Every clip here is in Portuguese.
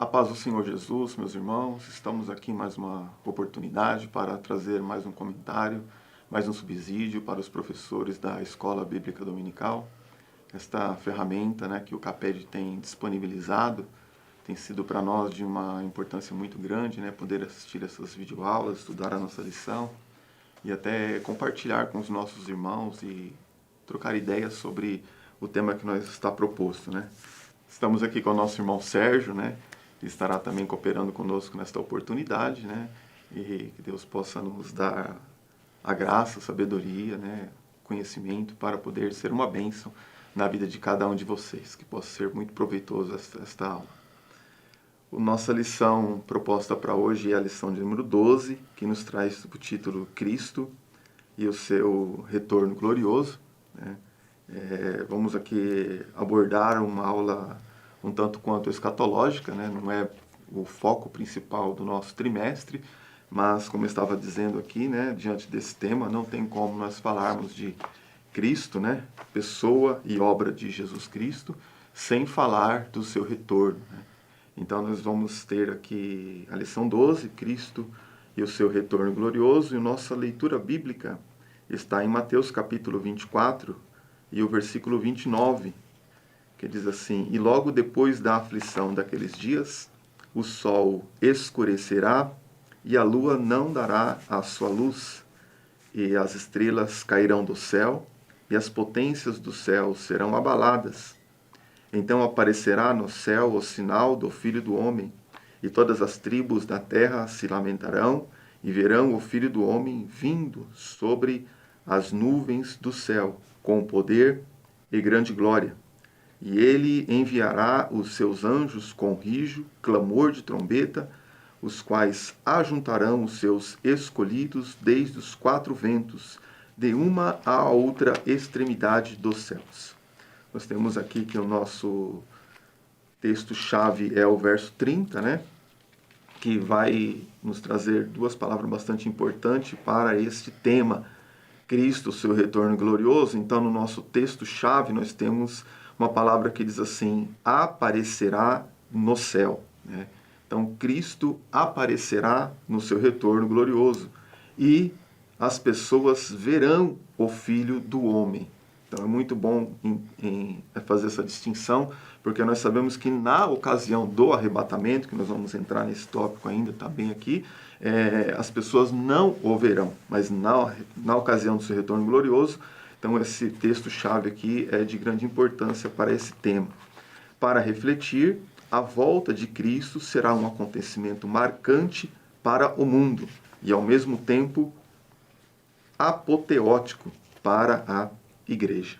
A paz do Senhor Jesus, meus irmãos, estamos aqui em mais uma oportunidade para trazer mais um comentário, mais um subsídio para os professores da Escola Bíblica Dominical. Esta ferramenta, que o CAPED tem disponibilizado tem sido para nós de uma importância muito grande, poder assistir essas videoaulas, estudar a nossa lição e até compartilhar com os nossos irmãos e trocar ideias sobre o tema que nós está proposto, Estamos aqui com o nosso irmão Sérgio, que estará também cooperando conosco nesta oportunidade, e que Deus possa nos dar a graça, a sabedoria, conhecimento para poder ser uma bênção na vida de cada um de vocês, que possa ser muito proveitoso esta aula. A nossa lição proposta para hoje é a lição de número 12, que nos traz o título Cristo e o seu retorno glorioso. Vamos aqui abordar uma aula um tanto quanto escatológica, não é o foco principal do nosso trimestre, mas como eu estava dizendo aqui, diante desse tema, não tem como nós falarmos de Cristo, pessoa e obra de Jesus Cristo, sem falar do seu retorno. Então nós vamos ter aqui a lição 12, Cristo e o seu retorno glorioso, e nossa leitura bíblica está em Mateus capítulo 24, e o versículo 29, que diz assim: E logo depois da aflição daqueles dias, o sol escurecerá, e a lua não dará a sua luz, e as estrelas cairão do céu, e as potências do céu serão abaladas. Então aparecerá no céu o sinal do Filho do Homem, e todas as tribos da terra se lamentarão, e verão o Filho do Homem vindo sobre as nuvens do céu, com poder e grande glória. E ele enviará os seus anjos com rijo, clamor de trombeta, os quais ajuntarão os seus escolhidos desde os quatro ventos, de uma à outra extremidade dos céus. Nós temos aqui que o nosso texto-chave é o verso 30, que vai nos trazer duas palavras bastante importantes para este tema, Cristo, seu retorno glorioso. Então, no nosso texto-chave, nós temos uma palavra que diz assim: aparecerá no céu. Então, Cristo aparecerá no seu retorno glorioso e as pessoas verão o Filho do Homem. Então, é muito bom em fazer essa distinção, porque nós sabemos que na ocasião do arrebatamento, que nós vamos entrar nesse tópico ainda, está bem aqui, as pessoas não o verão, mas na ocasião do seu retorno glorioso. Então, esse texto-chave aqui é de grande importância para esse tema. Para refletir, a volta de Cristo será um acontecimento marcante para o mundo e, ao mesmo tempo, apoteótico para a igreja.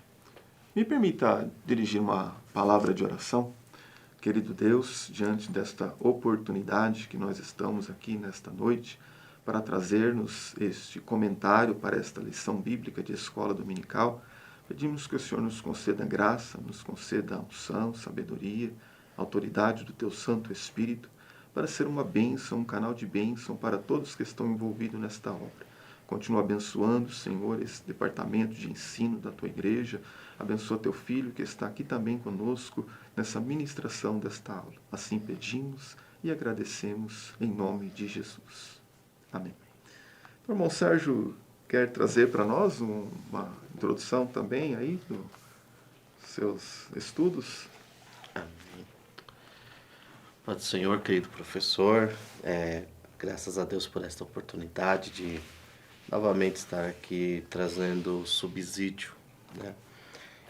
Me permita dirigir uma palavra de oração. Querido Deus, diante desta oportunidade que nós estamos aqui nesta noite para trazer-nos este comentário para esta lição bíblica de escola dominical, pedimos que o Senhor nos conceda graça, nos conceda unção, sabedoria, autoridade do Teu Santo Espírito, para ser uma bênção, um canal de bênção para todos que estão envolvidos nesta obra. Continua abençoando, Senhor, esse departamento de ensino da Tua igreja. Abençoa Teu Filho que está aqui também conosco nessa ministração desta aula. Assim pedimos e agradecemos em nome de Jesus. Amém. Então, o irmão Sérgio quer trazer para nós uma introdução também aí dos seus estudos. Amém. Pai do Senhor, querido professor, graças a Deus por esta oportunidade de novamente estar aqui trazendo subsídio,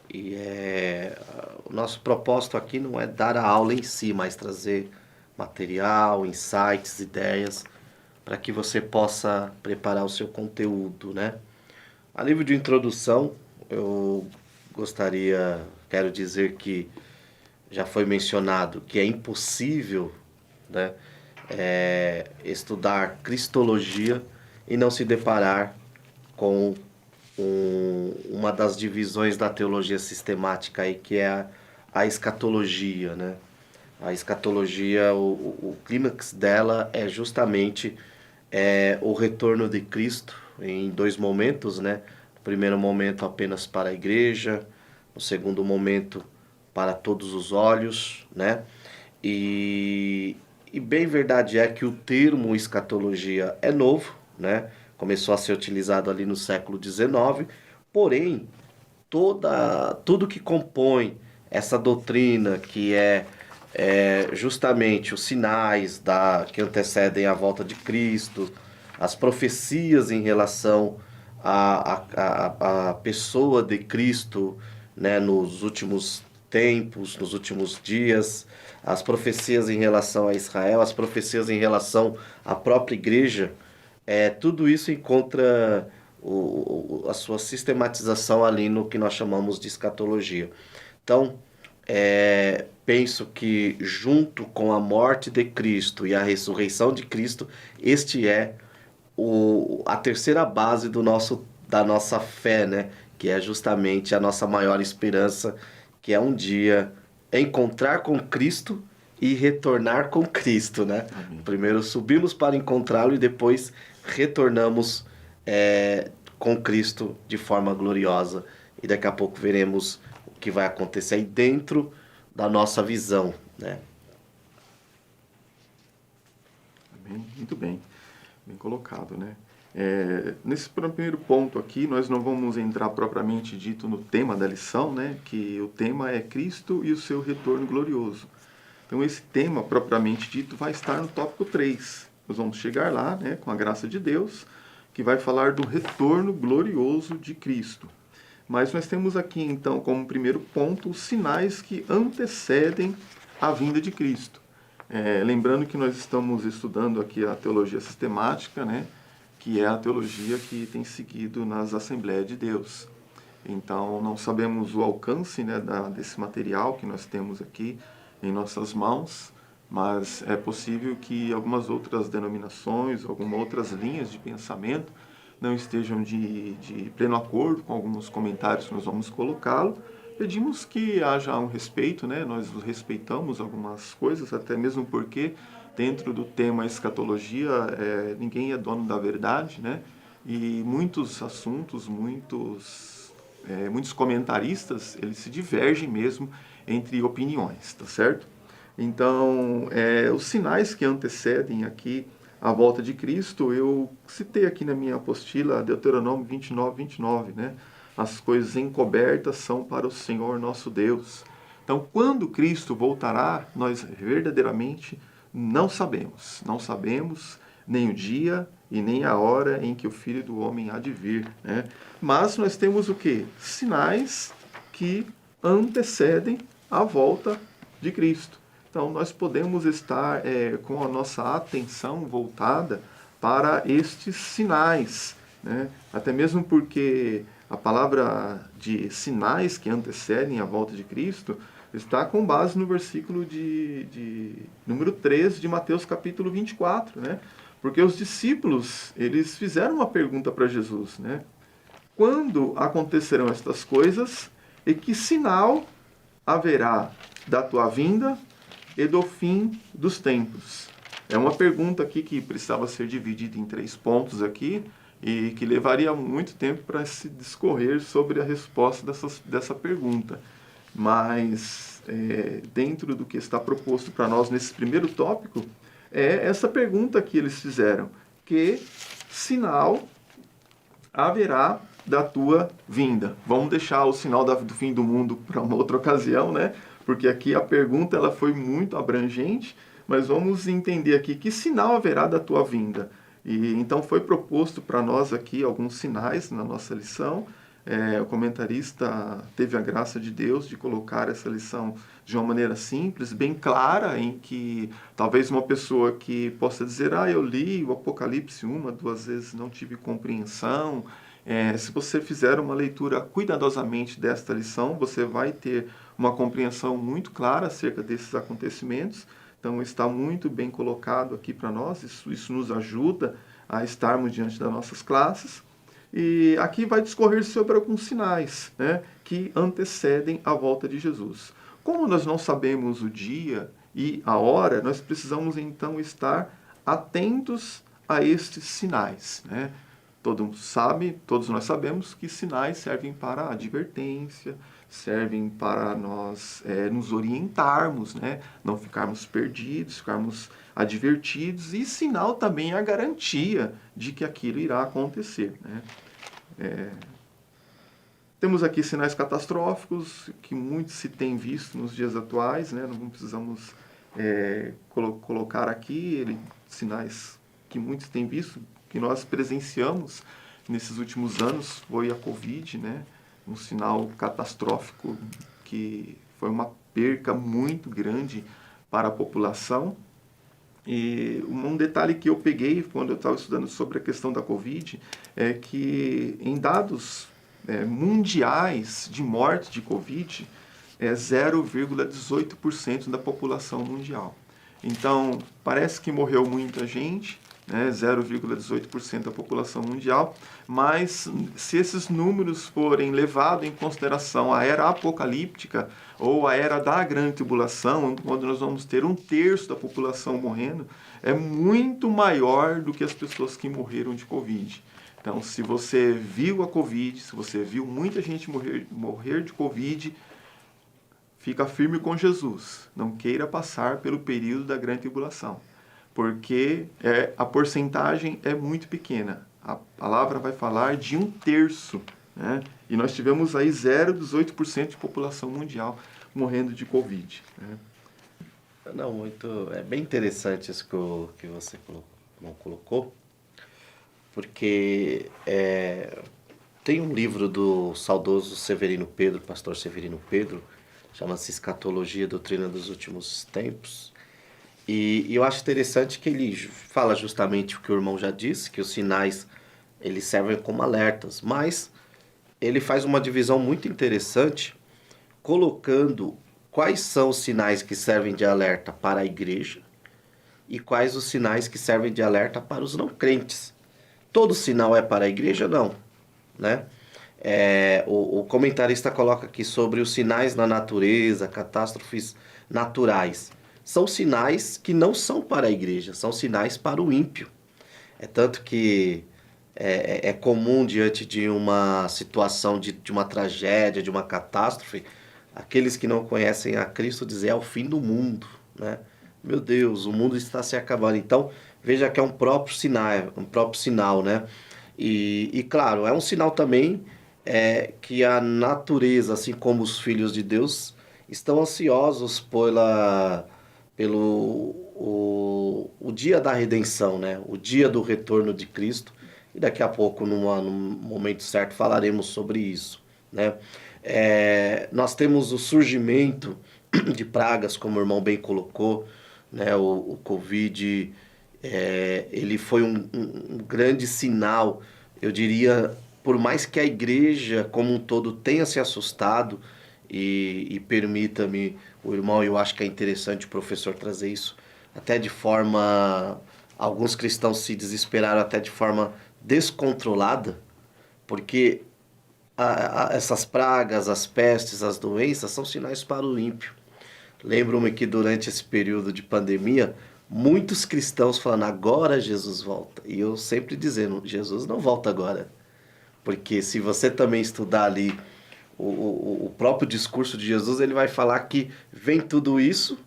E o nosso propósito aqui não é dar a aula em si, mas trazer material, insights, ideias, para que você possa preparar o seu conteúdo, A nível de introdução, eu quero dizer que já foi mencionado que é impossível, estudar cristologia e não se deparar com uma das divisões da teologia sistemática aí, que é a escatologia, A escatologia, o clímax dela é justamente o retorno de Cristo em dois momentos, No primeiro momento apenas para a igreja, no segundo momento para todos os olhos, E, e bem verdade é que o termo escatologia é novo, né? Começou a ser utilizado ali no século XIX, porém, tudo que compõe essa doutrina, que é justamente os sinais que antecedem a volta de Cristo, as profecias em relação à pessoa de Cristo, né, nos últimos tempos, nos últimos dias, as profecias em relação a Israel, as profecias em relação à própria igreja, tudo isso encontra a sua sistematização ali no que nós chamamos de escatologia. Então, penso que junto com a morte de Cristo e a ressurreição de Cristo, este é a terceira base da nossa fé, né? Que é justamente a nossa maior esperança, que é um dia encontrar com Cristo e retornar com Cristo, né? Amém. Primeiro subimos para encontrá-lo e depois retornamos com Cristo de forma gloriosa. E daqui a pouco veremos o que vai acontecer aí dentro da nossa visão, né? Amém. Muito bem. Bem colocado, né? Nesse primeiro ponto aqui, nós não vamos entrar propriamente dito no tema da lição, né? Que o tema é Cristo e o seu retorno glorioso. Então, esse tema propriamente dito vai estar no tópico 3. Nós vamos chegar lá, né, com a graça de Deus, que vai falar do retorno glorioso de Cristo. Mas nós temos aqui, então, como primeiro ponto, os sinais que antecedem a vinda de Cristo. Lembrando que nós estamos estudando aqui a teologia sistemática, né, que é a teologia que tem seguido nas Assembleias de Deus. Então, não sabemos o alcance, né, desse material que nós temos aqui em nossas mãos, mas é possível que algumas outras denominações, algumas outras linhas de pensamento não estejam de pleno acordo com alguns comentários que nós vamos colocá-lo. Pedimos que haja um respeito, né? Nós respeitamos algumas coisas, até mesmo porque dentro do tema escatologia ninguém é dono da verdade, né? E muitos assuntos, muitos comentaristas, eles se divergem mesmo entre opiniões, tá certo? Então, os sinais que antecedem aqui a volta de Cristo, eu citei aqui na minha apostila Deuteronômio 29, né? As coisas encobertas são para o Senhor nosso Deus. Então, quando Cristo voltará, nós verdadeiramente não sabemos. Não sabemos nem o dia e nem a hora em que o Filho do Homem há de vir, né? Mas nós temos o quê? Sinais que antecedem a volta de Cristo. Então, nós podemos estar com a nossa atenção voltada para estes sinais, né? Até mesmo porque a palavra de sinais que antecedem a volta de Cristo está com base no versículo de número 3 de Mateus capítulo 24, né? Porque os discípulos, eles fizeram uma pergunta para Jesus, né? Quando acontecerão estas coisas e que sinal haverá da tua vinda e do fim dos tempos? É uma pergunta aqui que precisava ser dividida em 3 pontos aqui e que levaria muito tempo para se discorrer sobre a resposta dessa pergunta. Mas dentro do que está proposto para nós nesse primeiro tópico, é essa pergunta que eles fizeram: que sinal haverá da tua vinda? Vamos deixar o sinal do fim do mundo para uma outra ocasião, né? Porque aqui a pergunta ela foi muito abrangente, mas vamos entender aqui que sinal haverá da tua vinda. E então foi proposto para nós aqui alguns sinais na nossa lição. O comentarista teve a graça de Deus de colocar essa lição de uma maneira simples, bem clara, em que talvez uma pessoa que possa dizer: eu li o Apocalipse 1, 2 vezes, não tive compreensão. Se você fizer uma leitura cuidadosamente desta lição, você vai ter uma compreensão muito clara acerca desses acontecimentos. Então está muito bem colocado aqui para nós, isso nos ajuda a estarmos diante das nossas classes. E aqui vai discorrer sobre alguns sinais, né, que antecedem a volta de Jesus. Como nós não sabemos o dia e a hora, nós precisamos então estar atentos a estes sinais, né? Todos nós sabemos que sinais servem para advertência, servem para nós nos orientarmos, né? Não ficarmos perdidos, ficarmos advertidos, e sinal também é a garantia de que aquilo irá acontecer, né? Temos aqui sinais catastróficos, que muito se tem visto nos dias atuais, né? Não precisamos colocar aqui sinais que muitos têm visto, que nós presenciamos nesses últimos anos, foi a Covid, né? Um sinal catastrófico que foi uma perca muito grande para a população. E um detalhe que eu peguei quando eu estava estudando sobre a questão da Covid é que em dados mundiais de morte de Covid é 0,18% da população mundial. Então, parece que morreu muita gente, né, 0,18% da população mundial, mas se esses números forem levados em consideração a era apocalíptica ou a era da grande tribulação, quando nós vamos ter 1/3 da população morrendo, é muito maior do que as pessoas que morreram de Covid. Então, se você viu a Covid, se você viu muita gente morrer de Covid, fica firme com Jesus. Não queira passar pelo período da grande tribulação, porque a porcentagem é muito pequena. A palavra vai falar de 1/3, né? E nós tivemos aí 0,18% de população mundial morrendo de Covid, né? Não, é bem interessante isso que você colocou, porque tem um livro do saudoso Severino Pedro, pastor Severino Pedro, chama-se Escatologia, Doutrina dos Últimos Tempos, e eu acho interessante que ele fala justamente o que o irmão já disse, que os sinais eles servem como alertas, mas ele faz uma divisão muito interessante, colocando quais são os sinais que servem de alerta para a igreja e quais os sinais que servem de alerta para os não crentes. Todo sinal é para a igreja? Não, né? O comentarista coloca aqui sobre os sinais na natureza, catástrofes naturais. São sinais que não são para a igreja, são sinais para o ímpio. É tanto que é comum diante de uma situação de uma tragédia, de uma catástrofe, aqueles que não conhecem a Cristo dizer é o fim do mundo, né? Meu Deus, o mundo está se acabando. Então, veja que é um próprio sinal, né? E claro, é um sinal também que a natureza, assim como os filhos de Deus, estão ansiosos pelo o dia da redenção, né? O dia do retorno de Cristo. E daqui a pouco, num momento certo, falaremos sobre isso, né? Nós temos o surgimento de pragas, como o irmão bem colocou, né? O Covid, ele foi um grande sinal, eu diria, por mais que a igreja como um todo tenha se assustado, e permita-me, o irmão, eu acho que é interessante o professor trazer isso, até de forma, alguns cristãos se desesperaram até de forma descontrolada, porque essas pragas, as pestes, as doenças são sinais para o ímpio. Lembro-me que durante esse período de pandemia, muitos cristãos falando, agora Jesus volta. E eu sempre dizendo, Jesus não volta agora. Porque se você também estudar ali o próprio discurso de Jesus, ele vai falar que vem tudo isso,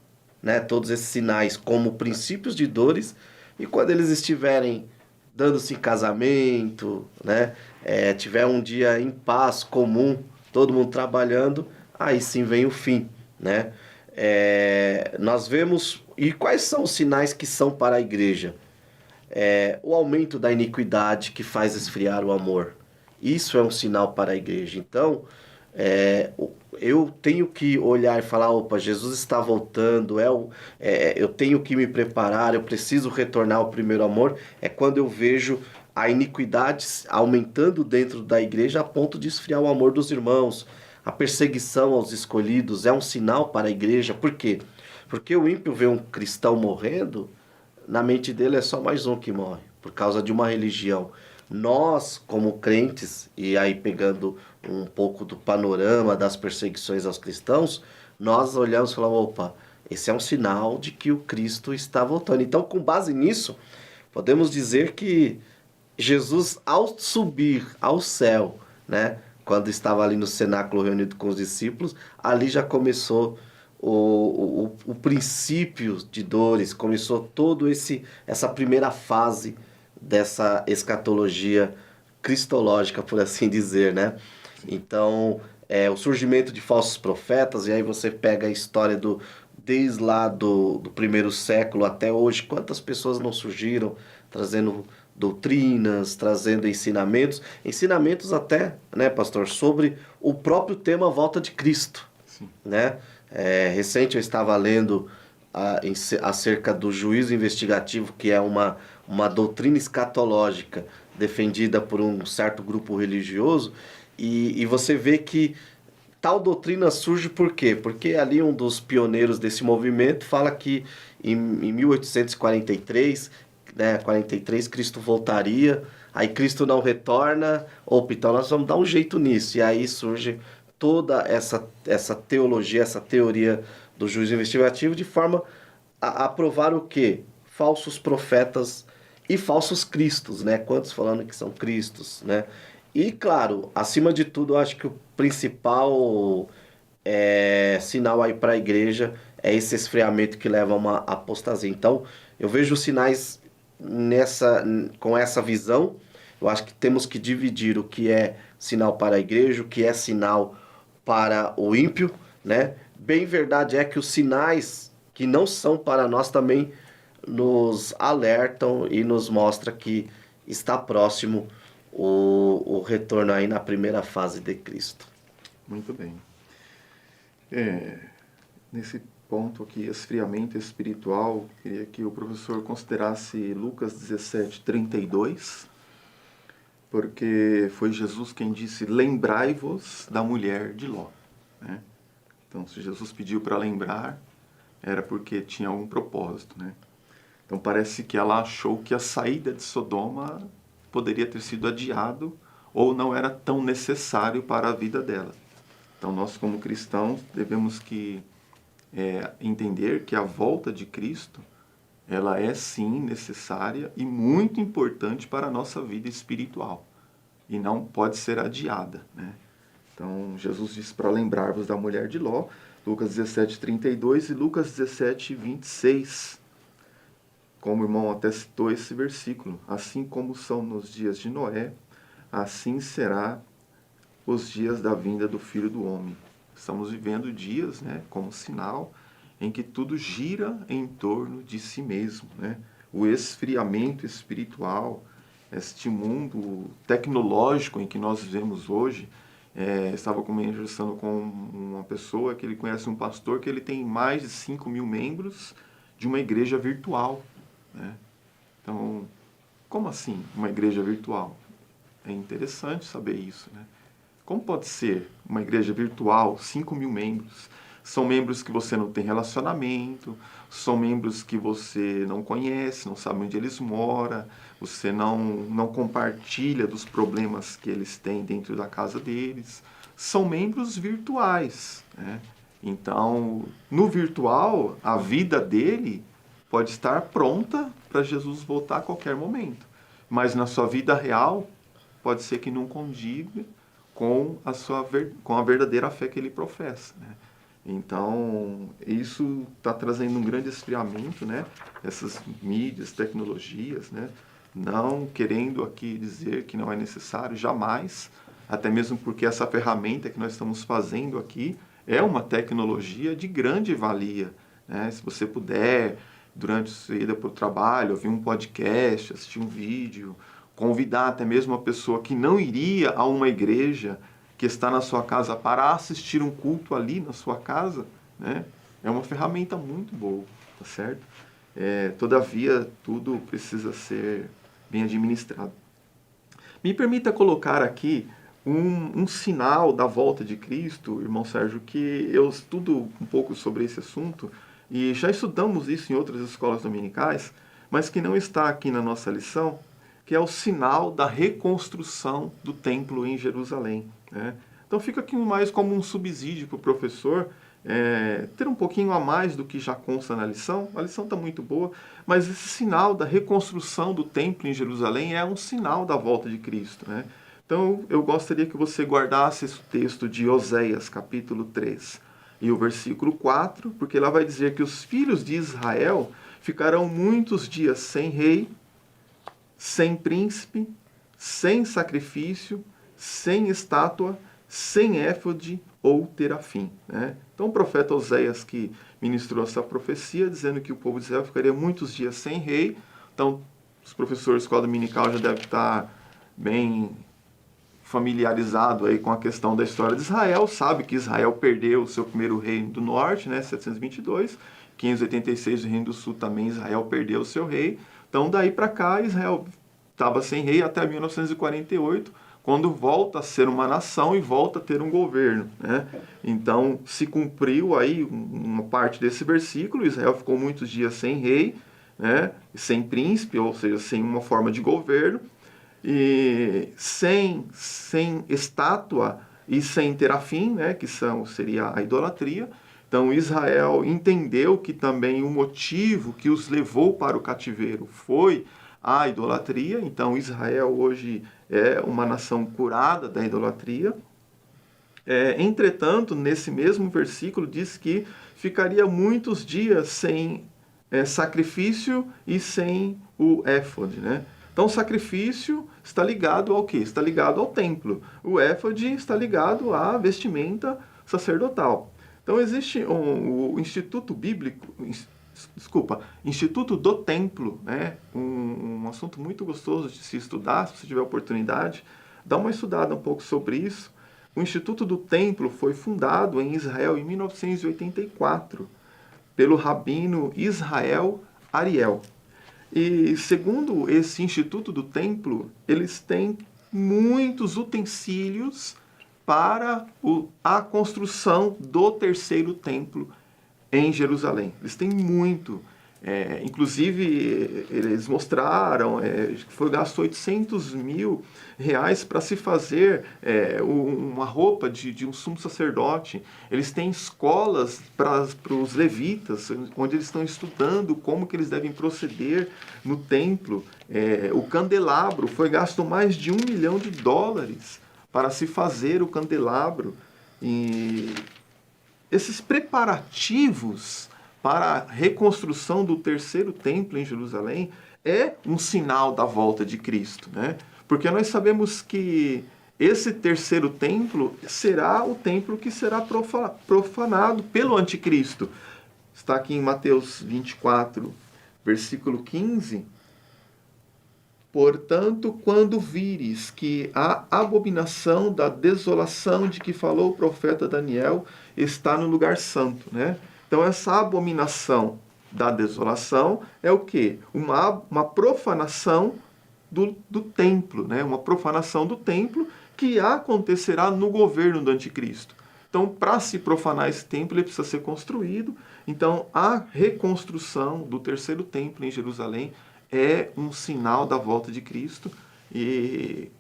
né, todos esses sinais como princípios de dores, e quando eles estiverem dando-se em casamento, né, tiver um dia em paz, comum, todo mundo trabalhando, aí sim vem o fim, né? Nós vemos, e quais são os sinais que são para a igreja? O aumento da iniquidade que faz esfriar o amor. Isso é um sinal para a igreja. Então, eu tenho que olhar e falar, opa, Jesus está voltando, eu tenho que me preparar, eu preciso retornar ao primeiro amor. É quando eu vejo a iniquidade aumentando dentro da igreja a ponto de esfriar o amor dos irmãos. A perseguição aos escolhidos é um sinal para a igreja. Por quê? Porque o ímpio vê um cristão morrendo, na mente dele é só mais um que morre, por causa de uma religião. Nós, como crentes, e aí pegando um pouco do panorama das perseguições aos cristãos, nós olhamos e falamos, opa, esse é um sinal de que o Cristo está voltando. Então, com base nisso, podemos dizer que Jesus, ao subir ao céu, né, quando estava ali no cenáculo reunido com os discípulos, ali já começou o princípio de dores, começou todo essa primeira fase dessa escatologia cristológica, por assim dizer, né? Então, o surgimento de falsos profetas, e aí você pega a história desde lá do primeiro século até hoje, quantas pessoas não surgiram trazendo doutrinas, trazendo ensinamentos até, né, pastor, sobre o próprio tema volta de Cristo, Sim. né? Recente eu estava lendo acerca do juízo investigativo, que é uma doutrina escatológica defendida por um certo grupo religioso, e você vê que tal doutrina surge por quê? Porque ali um dos pioneiros desse movimento fala que em 1843, né, 43, Cristo voltaria, aí Cristo não retorna, opa, então nós vamos dar um jeito nisso. E aí surge toda essa teologia, essa teoria do juízo investigativo de forma a provar o quê? Falsos profetas e falsos cristos, né? Quantos falando que são cristos, né? E claro, acima de tudo, eu acho que o principal sinal aí para a igreja é esse esfriamento que leva a uma apostasia. Então, eu vejo sinais com essa visão. Eu acho que temos que dividir o que é sinal para a igreja, o que é sinal para o ímpio, né? Bem verdade é que os sinais que não são para nós também nos alertam e nos mostra que está próximo o retorno aí na primeira fase de Cristo. Muito bem. Nesse ponto aqui, esfriamento espiritual, queria que o professor considerasse Lucas 17:32, porque foi Jesus quem disse: lembrai-vos da mulher de Ló. Né? Então, se Jesus pediu para lembrar, era porque tinha algum propósito. Né? Então, parece que ela achou que a saída de Sodoma poderia ter sido adiado ou não era tão necessário para a vida dela. Então, nós como cristãos devemos entender que a volta de Cristo, ela é sim necessária e muito importante para a nossa vida espiritual e não pode ser adiada, né? Então, Jesus disse para lembrar-vos da mulher de Ló, Lucas 17:32 e Lucas 17:26. Como o irmão até citou esse versículo, assim como são nos dias de Noé, assim será os dias da vinda do Filho do Homem. Estamos vivendo dias, né, como sinal, em que tudo gira em torno de si mesmo. Né? O esfriamento espiritual, este mundo tecnológico em que nós vivemos hoje. Estava conversando com uma pessoa que ele conhece um pastor que ele tem mais de 5.000 membros de uma igreja virtual. Né? Então, como assim uma igreja virtual? É interessante saber isso, né? Como pode ser uma igreja virtual, 5.000 membros? São membros que você não tem relacionamento, são membros que você não conhece, não sabe onde eles moram, você não compartilha dos problemas que eles têm dentro da casa deles. São membros virtuais. Né? Então, no virtual, a vida dele pode estar pronta para Jesus voltar a qualquer momento. Mas na sua vida real, pode ser que não condiga com a verdadeira fé que ele professa. Né? Então, isso está trazendo um grande esfriamento, né? Essas mídias, tecnologias, né? Não querendo aqui dizer que não é necessário, jamais, até mesmo porque essa ferramenta que nós estamos fazendo aqui é uma tecnologia de grande valia. Né? Se você puder, durante a sua ida para o trabalho, ouvir um podcast, assistir um vídeo, convidar até mesmo uma pessoa que não iria a uma igreja, que está na sua casa, para assistir um culto ali na sua casa, né? É uma ferramenta muito boa, tá certo? Todavia, tudo precisa ser bem administrado. Me permita colocar aqui um sinal da volta de Cristo, irmão Sérgio, que eu estudo um pouco sobre esse assunto, e já estudamos isso em outras escolas dominicais, mas que não está aqui na nossa lição, que é o sinal da reconstrução do templo em Jerusalém. Né? Então fica aqui mais como um subsídio para o professor ter um pouquinho a mais do que já consta na lição. A lição está muito boa, mas esse sinal da reconstrução do templo em Jerusalém é um sinal da volta de Cristo. Né? Então, eu gostaria que você guardasse esse texto de Oséias, capítulo 3, e o versículo 4, porque lá vai dizer que os filhos de Israel ficarão muitos dias sem rei, sem príncipe, sem sacrifício, sem estátua, sem éfode ou terafim. Né? Então, o profeta Oséias que ministrou essa profecia, dizendo que o povo de Israel ficaria muitos dias sem rei. Então, os professores de escola dominical já devem estar bem familiarizado aí com a questão da história de Israel, sabe que Israel perdeu o seu primeiro reino do norte, né, 722, 586 o reino do sul também Israel perdeu o seu rei. Então daí para cá Israel estava sem rei até 1948, quando volta a ser uma nação e volta a ter um governo, né? Então se cumpriu aí uma parte desse versículo, Israel ficou muitos dias sem rei, né, sem príncipe, ou seja, sem uma forma de governo, e sem estátua e sem terafim, né, que seria a idolatria. Então Israel entendeu que também o motivo que os levou para o cativeiro foi a idolatria. Então Israel hoje é uma nação curada da idolatria. Entretanto, nesse mesmo versículo diz que ficaria muitos dias sem sacrifício e sem o éfode, né? Então, o sacrifício está ligado ao quê? Está ligado ao templo. O éfode está ligado à vestimenta sacerdotal. Então, existe o Instituto Bíblico, Instituto do Templo, né? Um assunto muito gostoso de se estudar, se você tiver oportunidade. Dá uma estudada um pouco sobre isso. O Instituto do Templo foi fundado em Israel em 1984 pelo rabino Israel Ariel. E segundo esse Instituto do Templo, eles têm muitos utensílios para a construção do terceiro templo em Jerusalém. Eles têm muito. Inclusive, eles mostraram que foi gasto R$800 mil para se fazer uma roupa de um sumo sacerdote. Eles têm escolas para os levitas, onde eles estão estudando como que eles devem proceder no templo. O candelabro, foi gasto mais de $1 milhão para se fazer o candelabro. E esses preparativos para a reconstrução do terceiro templo em Jerusalém é um sinal da volta de Cristo, né? Porque nós sabemos que esse terceiro templo será o templo que será profanado pelo anticristo. Está aqui em Mateus 24, versículo 15. Portanto, quando vires que a abominação da desolação de que falou o profeta Daniel está no lugar santo, né? Então, essa abominação da desolação é o quê? Uma profanação do templo, né? Uma profanação do templo que acontecerá no governo do anticristo. Então, para se profanar esse templo, ele precisa ser construído. Então, a reconstrução do terceiro templo em Jerusalém é um sinal da volta de Cristo. E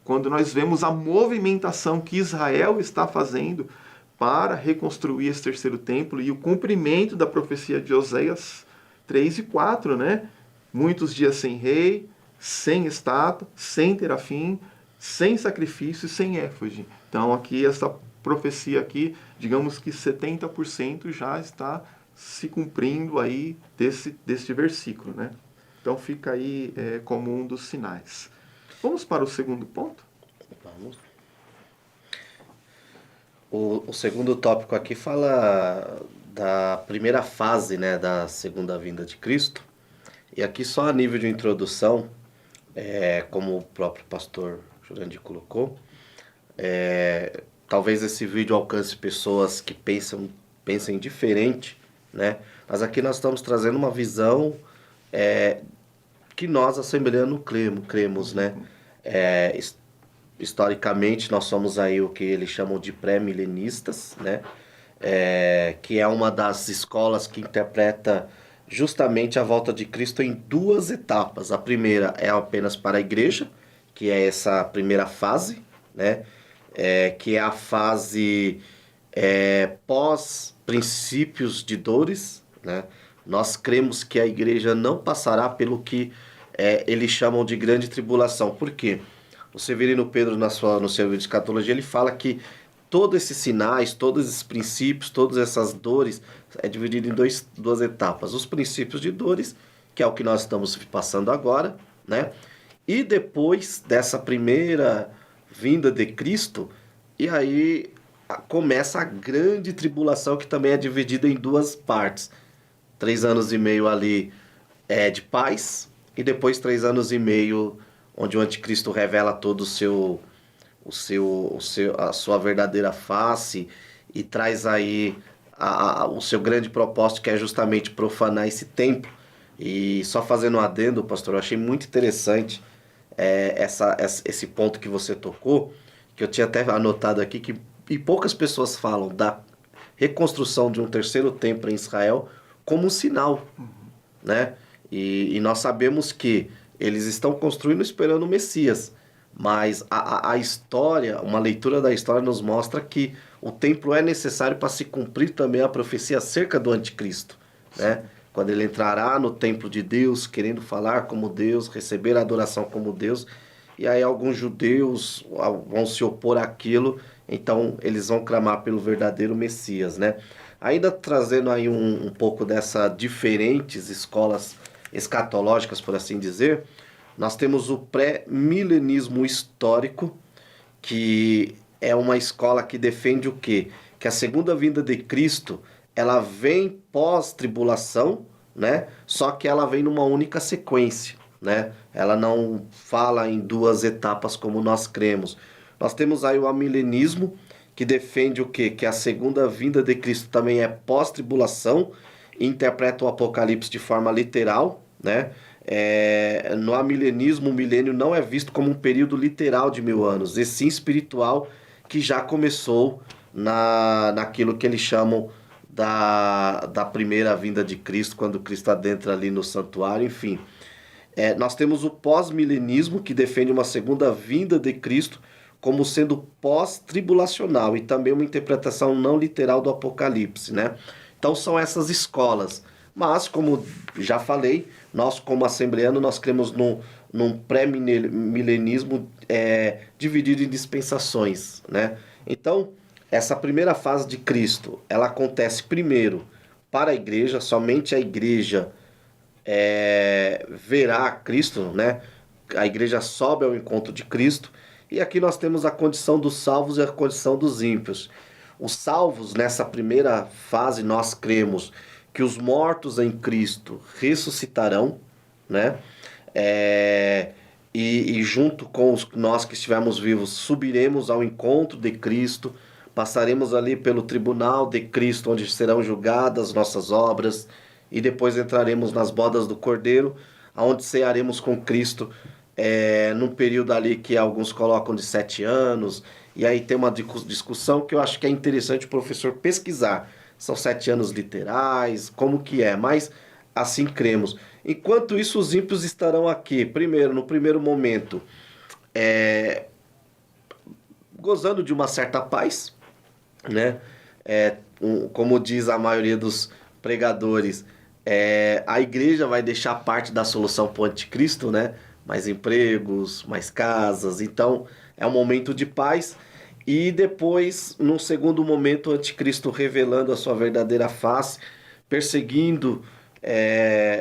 quando nós vemos a movimentação que Israel está fazendo para reconstruir esse terceiro templo e o cumprimento da profecia de Oséias 3 e 4, né? Muitos dias sem rei, sem estátua, sem terafim, sem sacrifício e sem éfode. Então, aqui, essa profecia aqui, digamos que 70% já está se cumprindo aí deste versículo, né? Então, fica aí como um dos sinais. Vamos para o segundo ponto? Vamos. O segundo tópico aqui fala da primeira fase, né, da segunda vinda de Cristo. E aqui só a nível de introdução, como o próprio pastor Jurandir colocou, talvez esse vídeo alcance pessoas que pensem diferente, né? Mas aqui nós estamos trazendo uma visão que nós, assembleanos, cremos, né? Historicamente, nós somos aí o que eles chamam de pré-milenistas, né? Que é uma das escolas que interpreta justamente a volta de Cristo em duas etapas. A primeira é apenas para a igreja, que é essa primeira fase, né? Que é a fase pós-princípios de dores, né? Nós cremos que a igreja não passará pelo que eles chamam de grande tribulação. Por quê? o Severino Pedro, no seu livro de escatologia, ele fala que todos esses sinais, todos esses princípios, todas essas dores, é dividido em duas etapas. Os princípios de dores, que é o que nós estamos passando agora, né? E depois dessa primeira vinda de Cristo, e aí começa a grande tribulação, que também é dividida em duas partes. 3 anos e meio ali de paz, e depois 3 anos e meio onde o anticristo revela todo a sua verdadeira face e traz aí o seu grande propósito, que é justamente profanar esse templo. E só fazendo um adendo, pastor, eu achei muito interessante esse ponto que você tocou, que eu tinha até anotado aqui, e poucas pessoas falam da reconstrução de um terceiro templo em Israel como um sinal, né? E nós sabemos que eles estão construindo esperando o Messias, mas a história, uma leitura da história nos mostra que o templo é necessário para se cumprir também a profecia acerca do anticristo, né? Quando ele entrará no templo de Deus, querendo falar como Deus, receber a adoração como Deus, e aí alguns judeus vão se opor àquilo, então eles vão clamar pelo verdadeiro Messias, né? Ainda trazendo aí um pouco dessas diferentes escolas escatológicas, por assim dizer, nós temos o pré-milenismo histórico, que é uma escola que defende o quê? Que a segunda vinda de Cristo, ela vem pós-tribulação, né? Só que ela vem numa única sequência, né? Ela não fala em duas etapas como nós cremos. Nós temos aí o amilenismo, que defende o quê? Que a segunda vinda de Cristo também é pós-tribulação, e interpreta o Apocalipse de forma literal, né? No amilenismo, o milênio não é visto como um período literal de 1000 anos, e sim espiritual, que já começou naquilo que eles chamam da primeira vinda de Cristo, quando Cristo adentra ali no santuário, enfim. Nós temos o pós-milenismo, que defende uma segunda vinda de Cristo como sendo pós-tribulacional, e também uma interpretação não literal do Apocalipse, né? Então são essas escolas. Mas, como já falei, nós como assembleano, nós cremos num pré-milenismo dividido em dispensações, né? Então, essa primeira fase de Cristo, ela acontece primeiro para a igreja, somente a igreja verá Cristo, né? A igreja sobe ao encontro de Cristo, e aqui nós temos a condição dos salvos e a condição dos ímpios. Os salvos, nessa primeira fase, nós cremos que os mortos em Cristo ressuscitarão, né? E junto com nós que estivermos vivos, subiremos ao encontro de Cristo, passaremos ali pelo tribunal de Cristo, onde serão julgadas nossas obras, e depois entraremos nas bodas do Cordeiro, onde cearemos com Cristo, num período ali que alguns colocam de 7 anos, e aí tem uma discussão que eu acho que é interessante o professor pesquisar. São 7 anos literais, como que é, mas assim cremos. Enquanto isso, os ímpios estarão aqui, primeiro, no primeiro momento, gozando de uma certa paz, né? Como diz a maioria dos pregadores, a igreja vai deixar parte da solução para o anticristo, né? Mais empregos, mais casas, então é um momento de paz. E depois, num segundo momento, o anticristo revelando a sua verdadeira face, perseguindo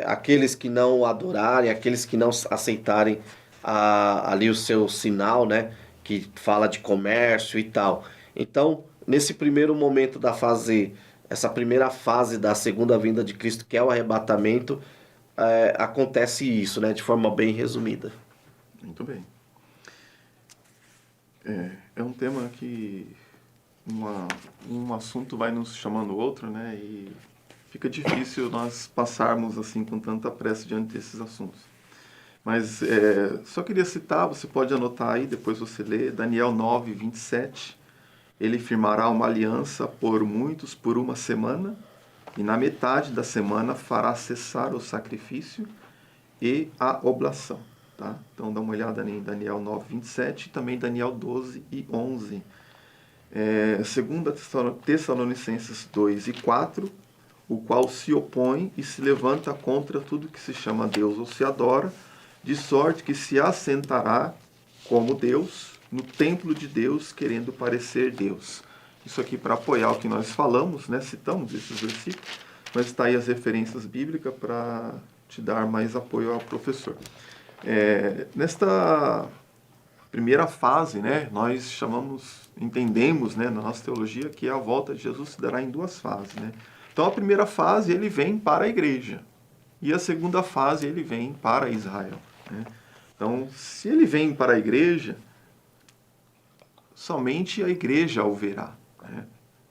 aqueles que não o adorarem, aqueles que não aceitarem ali o seu sinal, né? Que fala de comércio e tal. Então, nesse primeiro momento essa primeira fase da segunda vinda de Cristo, que é o arrebatamento, acontece isso, né? De forma bem resumida. Muito bem. É um tema que um assunto vai nos chamando o outro, né? E fica difícil nós passarmos assim com tanta pressa diante desses assuntos. Mas só queria citar, você pode anotar aí, depois você lê, Daniel 9, 27. Ele firmará uma aliança por muitos por uma semana, e na metade da semana fará cessar o sacrifício e a oblação. Tá? Então dá uma olhada em Daniel 9, 27 e também Daniel 12 e 11. Segunda Tessalonicenses 2 e 4, o qual se opõe e se levanta contra tudo que se chama Deus ou se adora, de sorte que se assentará como Deus, no templo de Deus, querendo parecer Deus. Isso aqui para apoiar o que nós falamos, né? Citamos esses versículos, mas está aí as referências bíblicas para te dar mais apoio ao professor. Nesta primeira fase, né, nós entendemos, né, na nossa teologia que a volta de Jesus se dará em duas fases, né? Então a primeira fase ele vem para a igreja e a segunda fase ele vem para Israel, né? Então, se ele vem para a igreja, somente a igreja o verá, né?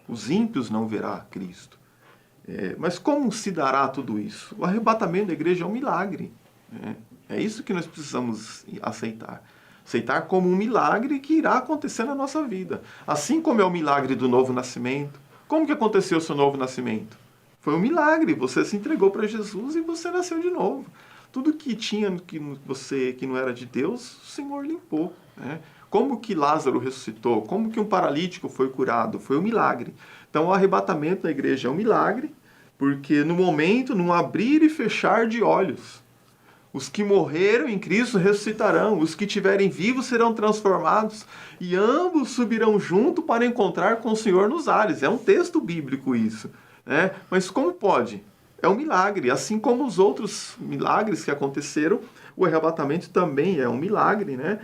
Os ímpios não verá Cristo. Mas como se dará tudo isso? O arrebatamento da igreja é um milagre, né? É isso que nós precisamos aceitar. Aceitar como um milagre que irá acontecer na nossa vida. Assim como é o milagre do novo nascimento. Como que aconteceu o seu novo nascimento? Foi um milagre. Você se entregou para Jesus e você nasceu de novo. Tudo que tinha que não era de Deus, o Senhor limpou, né? Como que Lázaro ressuscitou? Como que um paralítico foi curado? Foi um milagre. Então o arrebatamento da igreja é um milagre, porque no momento, num abrir e fechar de olhos, os que morreram em Cristo ressuscitarão, os que estiverem vivos serão transformados, e ambos subirão junto para encontrar com o Senhor nos ares. É um texto bíblico isso, né? Mas como pode? É um milagre. Assim como os outros milagres que aconteceram, o arrebatamento também é um milagre, né?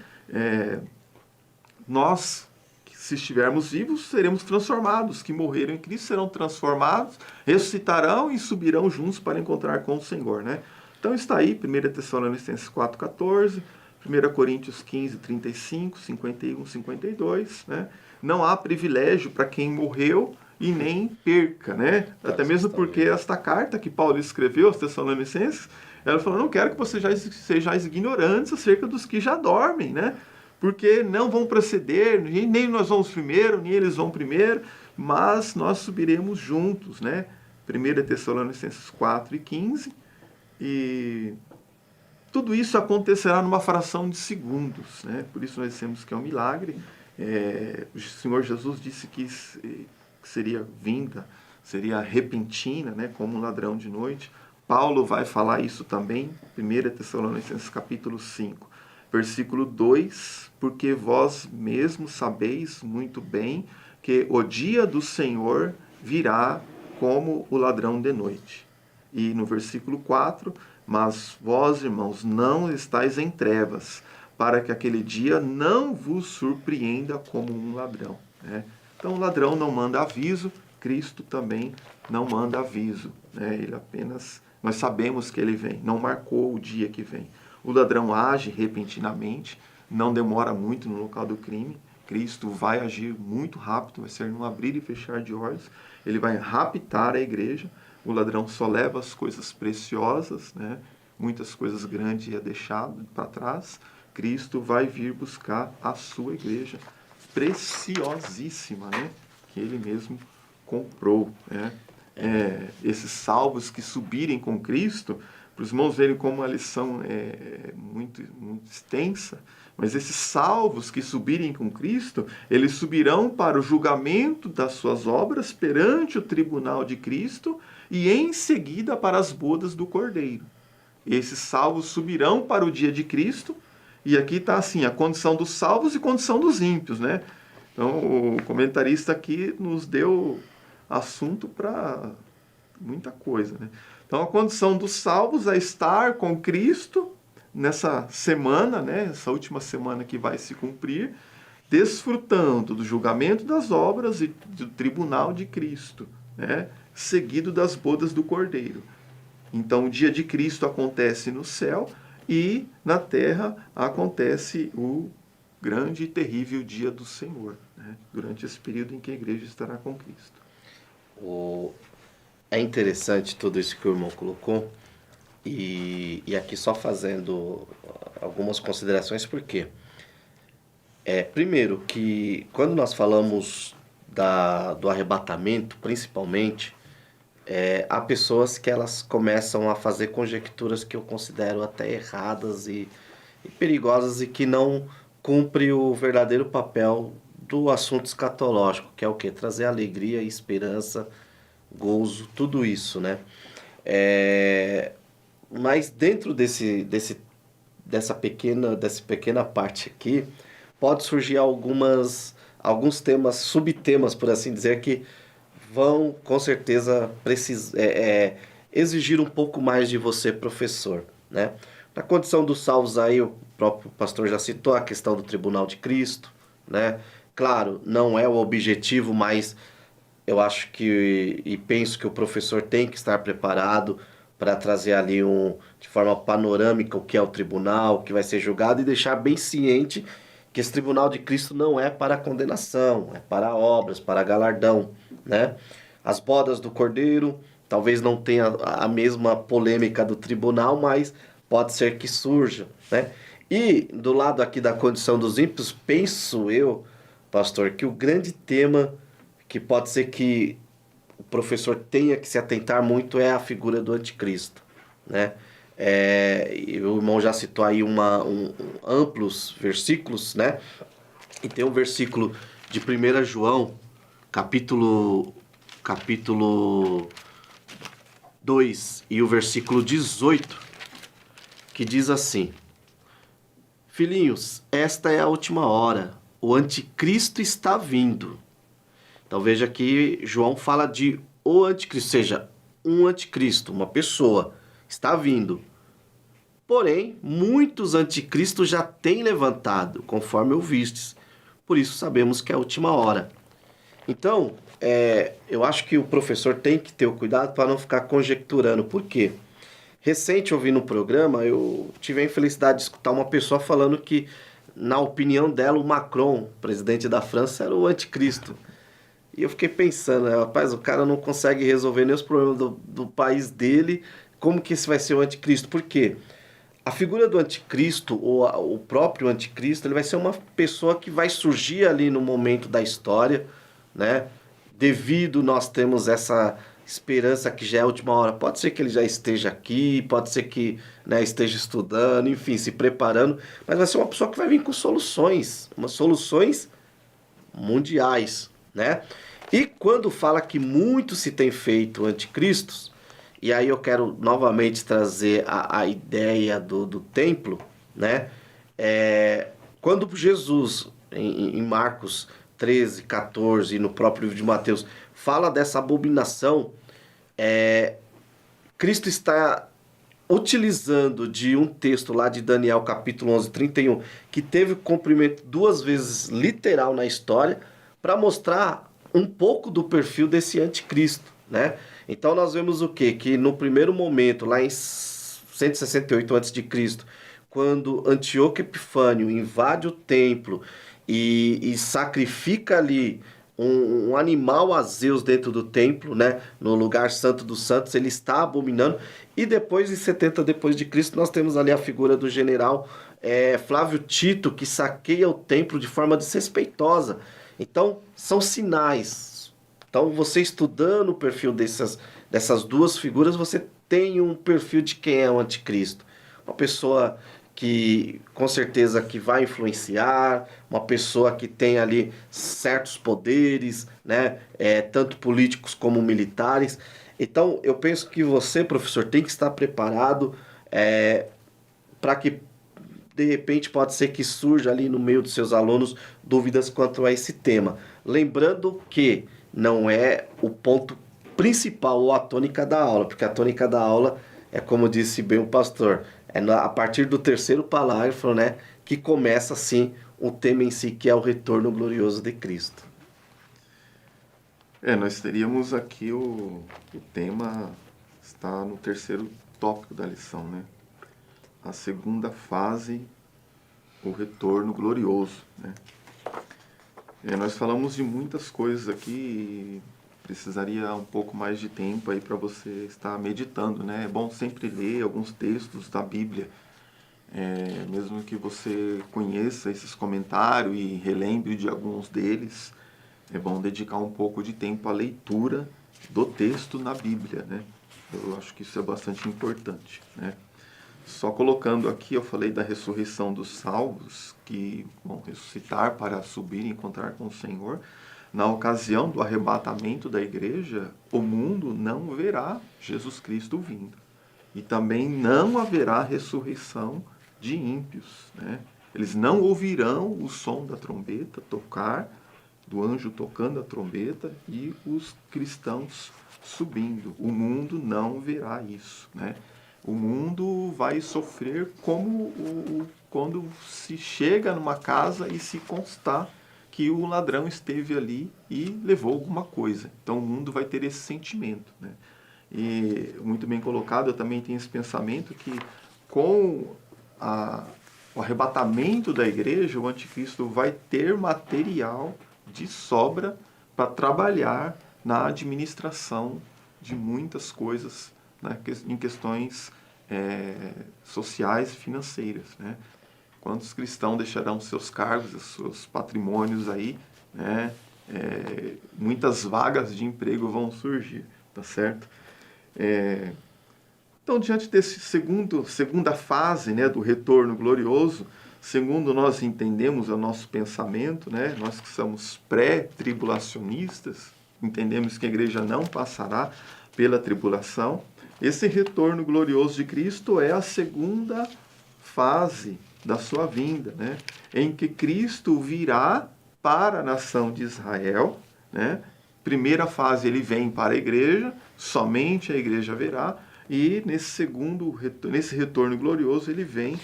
Nós, se estivermos vivos, seremos transformados. Os que morreram em Cristo serão transformados, ressuscitarão e subirão juntos para encontrar com o Senhor, né? Então está aí, 1 Tessalonicenses 4,14, 1 Coríntios 15, 35, 51, 52, né? Não há privilégio para quem morreu e nem perca, né? Até mesmo porque esta carta que Paulo escreveu aos Tessalonicenses, ela falou, não quero que vocês sejais ignorantes acerca dos que já dormem, né? Porque não vão proceder, nem nós vamos primeiro, nem eles vão primeiro, mas nós subiremos juntos, né? 1 Tessalonicenses 4 e 15, e tudo isso acontecerá numa fração de segundos, né? Por isso nós dissemos que é um milagre. O Senhor Jesus disse que seria vinda, seria repentina, né? Como um ladrão de noite. Paulo vai falar isso também, 1 Tessalonicenses capítulo 5, versículo 2, porque vós mesmos sabeis muito bem que o dia do Senhor virá como o ladrão de noite. E no versículo 4, mas vós, irmãos, não estáis em trevas, para que aquele dia não vos surpreenda como um ladrão, né? Então o ladrão não manda aviso, Cristo também não manda aviso, né? Ele apenas, nós sabemos que ele vem, não marcou o dia que vem. O ladrão age repentinamente, não demora muito no local do crime. Cristo vai agir muito rápido, vai ser num abrir e fechar de olhos. Ele vai raptar a igreja. O ladrão só leva as coisas preciosas, né? Muitas coisas grandes é deixado para trás. Cristo vai vir buscar a sua igreja preciosíssima, né? Que ele mesmo comprou, né? Esses salvos que subirem com Cristo, para os irmãos verem como a lição é muito, muito extensa, mas esses salvos que subirem com Cristo, eles subirão para o julgamento das suas obras perante o tribunal de Cristo e em seguida para as bodas do Cordeiro. Esses salvos subirão para o dia de Cristo, e aqui está assim, a condição dos salvos e condição dos ímpios, né? Então o comentarista aqui nos deu assunto para muita coisa, né? Então a condição dos salvos é estar com Cristo nessa semana, né? Essa última semana que vai se cumprir, desfrutando do julgamento das obras e do tribunal de Cristo, né? Seguido das bodas do Cordeiro. Então o dia de Cristo acontece no céu e na terra acontece o grande e terrível dia do Senhor, né? Durante esse período em que a igreja estará com Cristo. É interessante tudo isso que o irmão colocou, e aqui só fazendo algumas considerações, porque primeiro que quando nós falamos do arrebatamento, principalmente, há pessoas que elas começam a fazer conjecturas que eu considero até erradas e perigosas, e que não cumpre o verdadeiro papel do assunto escatológico, que é o quê? Trazer alegria, esperança, gozo, tudo isso, né? Mas dentro dessa pequena parte aqui, pode surgir alguns temas, subtemas, por assim dizer, que vão com certeza exigir um pouco mais de você, professor, né? Na condição dos salvos aí, o próprio pastor já citou a questão do Tribunal de Cristo, né? Claro, não é o objetivo, mas eu acho que e penso que o professor tem que estar preparado para trazer ali de forma panorâmica o que é o tribunal, o que vai ser julgado e deixar bem ciente que esse tribunal de Cristo não é para condenação, é para obras, para galardão, né? As bodas do Cordeiro talvez não tenha a mesma polêmica do tribunal, mas pode ser que surja, né? E do lado aqui da condição dos ímpios, penso eu, pastor, que o grande tema que pode ser que o professor tenha que se atentar muito é a figura do anticristo, né? E o irmão já citou aí amplos versículos, né? E tem um versículo de 1 João, capítulo 2 e o versículo 18, que diz assim: Filhinhos, esta é a última hora, o anticristo está vindo. Então veja que João fala de o anticristo, ou seja, um anticristo, uma pessoa, está vindo. Porém, muitos anticristos já têm levantado, conforme ouvistes. Por isso sabemos que é a última hora. Então, eu acho que o professor tem que ter o cuidado para não ficar conjecturando. Por quê? Recente, ouvindo um programa, eu tive a infelicidade de escutar uma pessoa falando que, na opinião dela, o Macron, presidente da França, era o anticristo. E eu fiquei pensando, né, rapaz, o cara não consegue resolver nem os problemas do país dele, como que esse vai ser o anticristo? Por quê? A figura do anticristo, ou o próprio anticristo, ele vai ser uma pessoa que vai surgir ali no momento da história, né? Devido nós temos essa esperança que já é a última hora. Pode ser que ele já esteja aqui, pode ser que, né, esteja estudando, enfim, se preparando, mas vai ser uma pessoa que vai vir com soluções, umas soluções mundiais, né? E quando fala que muito se tem feito anticristos, e aí eu quero novamente trazer a ideia do templo, né? Quando Jesus, em Marcos 13, 14 e no próprio livro de Mateus, fala dessa abominação, Cristo está utilizando de um texto lá de Daniel, capítulo 11, 31, que teve cumprimento 2 vezes literal na história, para mostrar um pouco do perfil desse anticristo, né? Então nós vemos o quê? Que no primeiro momento, lá em 168 a.C., quando Antíoco Epifânio invade o templo e sacrifica ali um animal a Zeus dentro do templo, né? No lugar santo dos santos, ele está abominando. E depois, em 70 depois de Cristo, nós temos ali a figura do general Flávio Tito, que saqueia o templo de forma desrespeitosa. Então, são sinais. Então, você estudando o perfil dessas duas figuras, você tem um perfil de quem é o anticristo. Uma pessoa que, com certeza, que vai influenciar, uma pessoa que tem ali certos poderes, né? Tanto políticos como militares. Então, eu penso que você, professor, tem que estar preparado para que de repente pode ser que surja ali no meio dos seus alunos dúvidas quanto a esse tema. Lembrando que não é o ponto principal ou a tônica da aula, porque a tônica da aula é como disse bem o pastor, a partir do 3º parágrafo, né, que começa assim o tema em si, que é o retorno glorioso de Cristo. Nós teríamos aqui o tema está no 3º tópico da lição, né? A segunda fase, o retorno glorioso, né? Nós falamos de muitas coisas aqui e precisaria um pouco mais de tempo aí para você estar meditando, né? É bom sempre ler alguns textos da Bíblia, mesmo que você conheça esses comentários e relembre de alguns deles, é bom dedicar um pouco de tempo à leitura do texto na Bíblia, né? Eu acho que isso é bastante importante, né? Só colocando aqui, eu falei da ressurreição dos salvos, que vão ressuscitar para subir e encontrar com o Senhor. Na ocasião do arrebatamento da igreja, o mundo não verá Jesus Cristo vindo. E também não haverá ressurreição de ímpios, né? Eles não ouvirão o som da trombeta tocar, do anjo tocando a trombeta e os cristãos subindo. O mundo não verá isso, né? O mundo vai sofrer como quando se chega numa casa e se constar que o ladrão esteve ali e levou alguma coisa. Então o mundo vai ter esse sentimento, né? E muito bem colocado, eu também tenho esse pensamento que com o arrebatamento da igreja, o anticristo vai ter material de sobra para trabalhar na administração de muitas coisas, né, em questões sociais e financeiras, né? Quantos cristãos deixarão seus cargos, seus patrimônios aí, né? Muitas vagas de emprego vão surgir, tá certo? Então, diante desse segunda fase, né, do retorno glorioso, segundo nós entendemos o nosso pensamento, né, nós que somos pré-tribulacionistas, entendemos que a igreja não passará pela tribulação. Esse retorno glorioso de Cristo é a segunda fase da sua vinda, né, em que Cristo virá para a nação de Israel, né? Primeira fase ele vem para a igreja, somente a igreja verá, e nesse retorno glorioso ele vem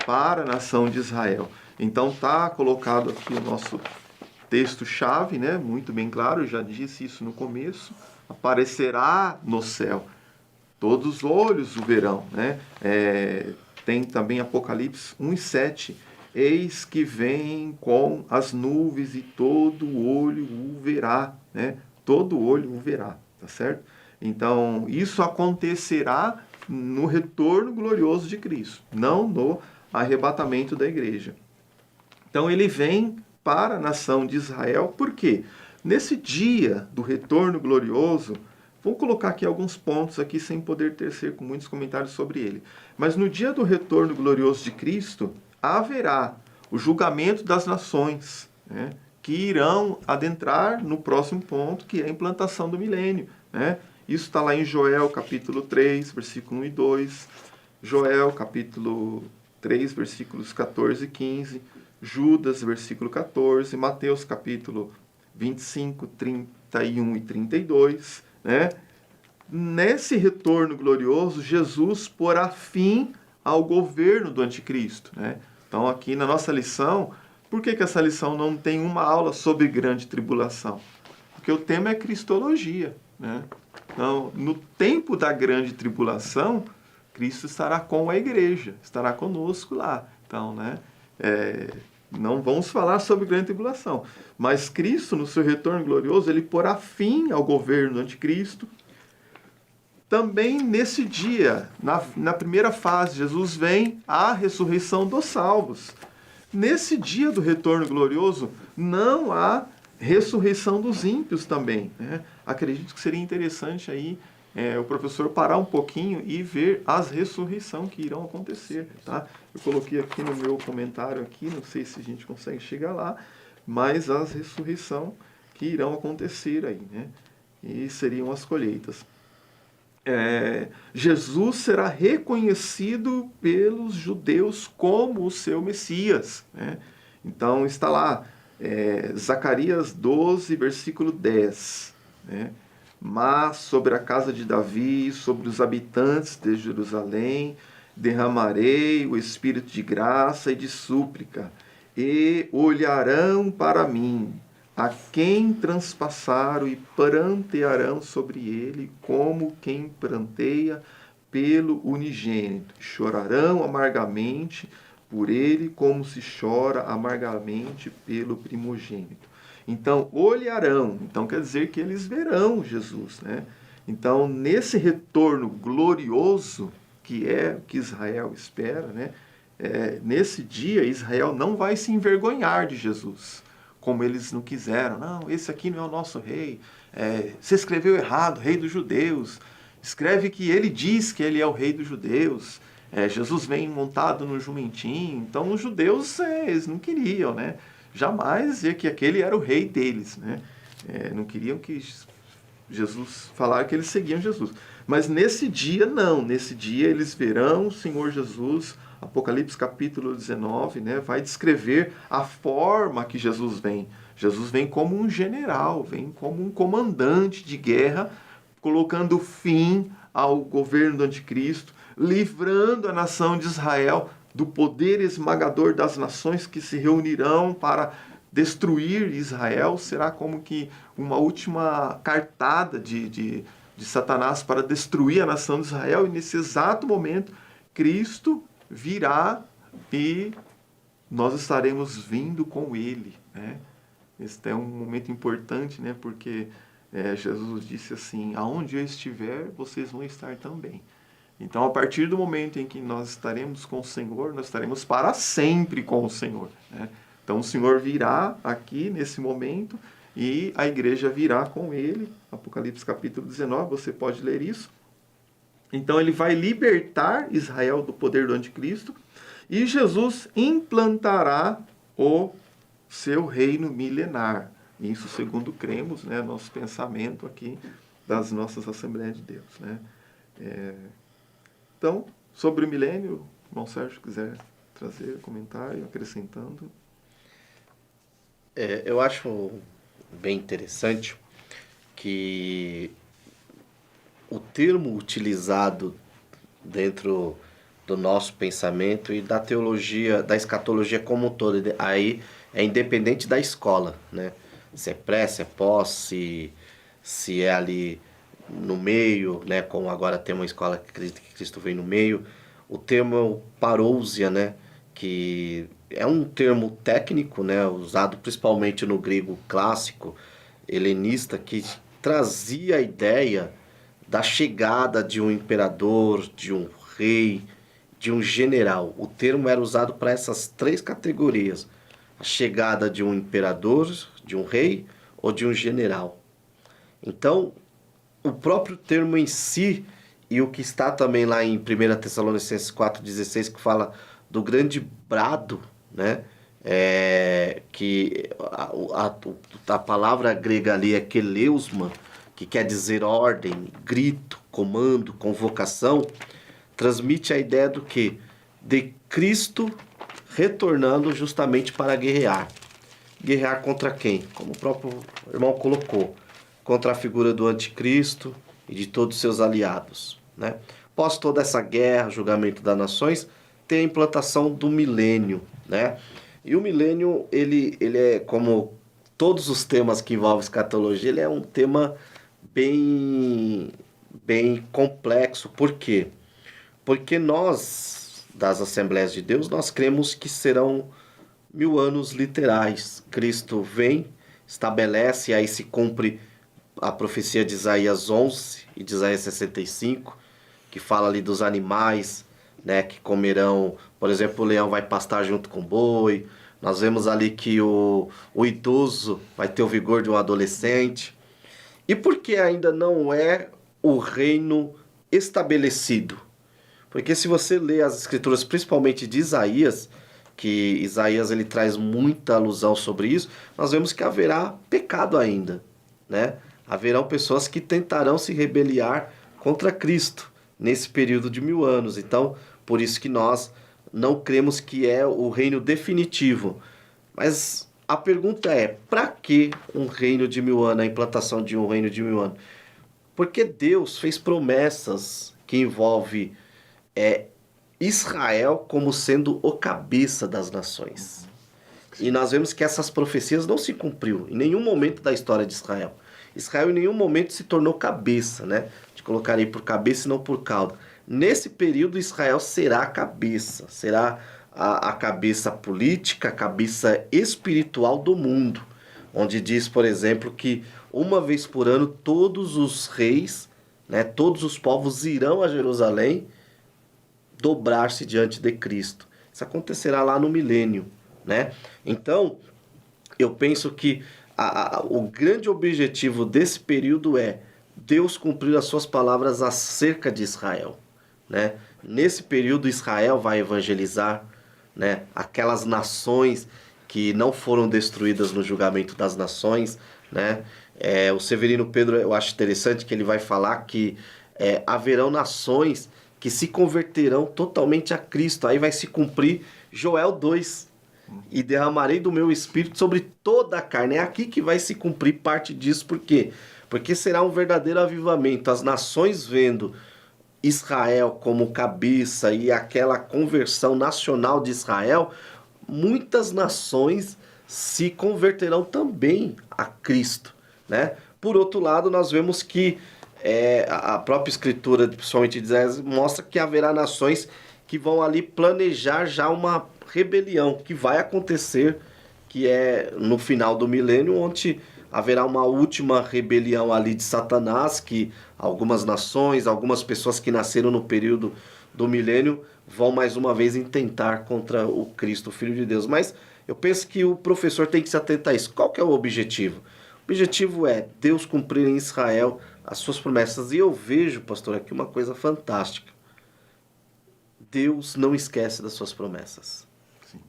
para a nação de Israel. Então está colocado aqui o nosso texto-chave, né? Muito bem claro, eu já disse isso no começo, aparecerá no céu, todos os olhos o verão, né? Tem também Apocalipse 1:7, eis que vem com as nuvens e todo olho o verá, né? Todo olho o verá, tá certo? Então, isso acontecerá no retorno glorioso de Cristo, não no arrebatamento da igreja. Então, ele vem para a nação de Israel, por quê? Nesse dia do retorno glorioso, vou colocar aqui alguns pontos aqui sem poder tecer com muitos comentários sobre ele. Mas no dia do retorno glorioso de Cristo, haverá o julgamento das nações, né, que irão adentrar no próximo ponto, que é a implantação do milênio, né? Isso está lá em Joel, capítulo 3, versículo 1 e 2. Joel, capítulo 3, versículos 14 e 15. Judas, versículo 14. Mateus, capítulo 25, 31 e 32. Né? Nesse retorno glorioso, Jesus porá fim ao governo do anticristo, né? Então, aqui na nossa lição, por que essa lição não tem uma aula sobre grande tribulação? Porque o tema é cristologia, né? Então, no tempo da grande tribulação, Cristo estará com a igreja, estará conosco lá. Então, né, não vamos falar sobre grande tribulação, mas Cristo, no seu retorno glorioso, ele porá fim ao governo do anticristo. Também nesse dia, na primeira fase, Jesus vem à ressurreição dos salvos. Nesse dia do retorno glorioso, não há ressurreição dos ímpios também, né? Acredito que seria interessante aí o professor parar um pouquinho e ver as ressurreições que irão acontecer, tá? Eu coloquei aqui no meu comentário aqui, não sei se a gente consegue chegar lá, mas as ressurreições que irão acontecer aí, né? E seriam as colheitas. Jesus será reconhecido pelos judeus como o seu Messias, né? Então está lá, Zacarias 12, versículo 10, né? Mas sobre a casa de Davi, sobre os habitantes de Jerusalém, derramarei o espírito de graça e de súplica, e olharão para mim, a quem transpassaram, e prantearão sobre ele como quem pranteia pelo unigênito. Chorarão amargamente por ele, como se chora amargamente pelo primogênito. Então, olharão. Então, quer dizer que eles verão Jesus, né? Então, nesse retorno glorioso, que é o que Israel espera, né? Nesse dia, Israel não vai se envergonhar de Jesus, como eles não quiseram. Não, esse aqui não é o nosso rei. Você escreveu errado, rei dos judeus. Escreve que ele diz que ele é o rei dos judeus. Jesus vem montado no jumentinho. Então, os judeus, eles não queriam, né? Jamais dizer que aquele era o rei deles, né? Não queriam que Jesus falaram que eles seguiam Jesus. Mas nesse dia não, nesse dia eles verão o Senhor Jesus. Apocalipse capítulo 19, né, vai descrever a forma que Jesus vem. Jesus vem como um general, vem como um comandante de guerra, colocando fim ao governo do anticristo, livrando a nação de Israel do poder esmagador das nações que se reunirão para destruir Israel. Será como que uma última cartada de Satanás para destruir a nação de Israel. E nesse exato momento, Cristo virá e nós estaremos vindo com Ele, né? Este é um momento importante, né? Porque Jesus disse assim, aonde eu estiver, vocês vão estar também. Então, a partir do momento em que nós estaremos com o Senhor, nós estaremos para sempre com o Senhor, né? Então, o Senhor virá aqui nesse momento e a igreja virá com Ele. Apocalipse capítulo 19, você pode ler isso. Então, Ele vai libertar Israel do poder do anticristo e Jesus implantará o seu reino milenar. Isso segundo cremos, né, nosso pensamento aqui das nossas Assembleias de Deus, né? Então, sobre o milênio, o irmão Sérgio quiser trazer comentário, acrescentando. Eu acho bem interessante que o termo utilizado dentro do nosso pensamento e da teologia, da escatologia como um todo, aí é independente da escola, né? Se é pré, se é pós, se é ali no meio, né? Como agora tem uma escola que acredita que Cristo vem no meio. O termo é o parousia, né? Que é um termo técnico, né? Usado principalmente no grego clássico, helenista, que trazia a ideia da chegada de um imperador, de um rei, de um general. O termo era usado para essas três categorias: a chegada de um imperador, de um rei ou de um general. Então, o próprio termo em si, e o que está também lá em 1 Tessalonicenses 4,16, que fala do grande brado, né? Que a palavra grega ali é keleusma, que quer dizer ordem, grito, comando, convocação, transmite a ideia do que? De Cristo retornando justamente para guerrear. Guerrear contra quem? Como o próprio irmão colocou, contra a figura do anticristo e de todos os seus aliados, né? Após toda essa guerra, julgamento das nações, tem a implantação do milênio, né? E o milênio, ele é, como todos os temas que envolvem escatologia, ele é um tema bem complexo. Por quê? Porque nós, das Assembleias de Deus, nós cremos que serão 1000 anos literais. Cristo vem, estabelece, aí se cumpre a profecia de Isaías 11 e de Isaías 65, que fala ali dos animais, né, que comerão, por exemplo, o leão vai pastar junto com o boi. Nós vemos ali que o idoso vai ter o vigor de um adolescente. E por que ainda não é o reino estabelecido? Porque se você lê as escrituras, principalmente de Isaías, que Isaías ele traz muita alusão sobre isso, nós vemos que haverá pecado ainda, né? Haverão pessoas que tentarão se rebeliar contra Cristo nesse período de 1000 anos. Então, por isso que nós não cremos que é o reino definitivo. Mas a pergunta é, para que um reino de 1000 anos, a implantação de um reino de 1000 anos? Porque Deus fez promessas que envolvem Israel como sendo o cabeça das nações. E nós vemos que essas profecias não se cumpriu em nenhum momento da história de Israel. Israel em nenhum momento se tornou cabeça, né? Te colocarei por cabeça e não por cauda. Nesse período, Israel será a cabeça, será a cabeça política, a cabeça espiritual do mundo, onde diz, por exemplo, que uma vez por ano todos os reis, né, todos os povos irão a Jerusalém dobrar-se diante de Cristo. Isso acontecerá lá no milênio, né? Então, eu penso que o grande objetivo desse período é Deus cumprir as suas palavras acerca de Israel, né? Nesse período, Israel vai evangelizar, né, aquelas nações que não foram destruídas no julgamento das nações, né? O Severino Pedro, eu acho interessante que ele vai falar que haverão nações que se converterão totalmente a Cristo. Aí vai se cumprir Joel 2. E derramarei do meu espírito sobre toda a carne. É aqui que vai se cumprir parte disso. Por quê? Porque será um verdadeiro avivamento. As nações vendo Israel como cabeça e aquela conversão nacional de Israel, muitas nações se converterão também a Cristo, né? Por outro lado, nós vemos que a própria escritura, principalmente de Isaías, mostra que haverá nações que vão ali planejar já uma rebelião que vai acontecer, que é no final do milênio, onde haverá uma última rebelião ali de Satanás, que algumas nações, algumas pessoas que nasceram no período do milênio vão mais uma vez intentar contra o Cristo, o Filho de Deus. Mas eu penso que o professor tem que se atentar a isso. Qual que é o objetivo? O objetivo é Deus cumprir em Israel as suas promessas. E eu vejo, pastor, aqui uma coisa fantástica. Deus não esquece das suas promessas. Sim.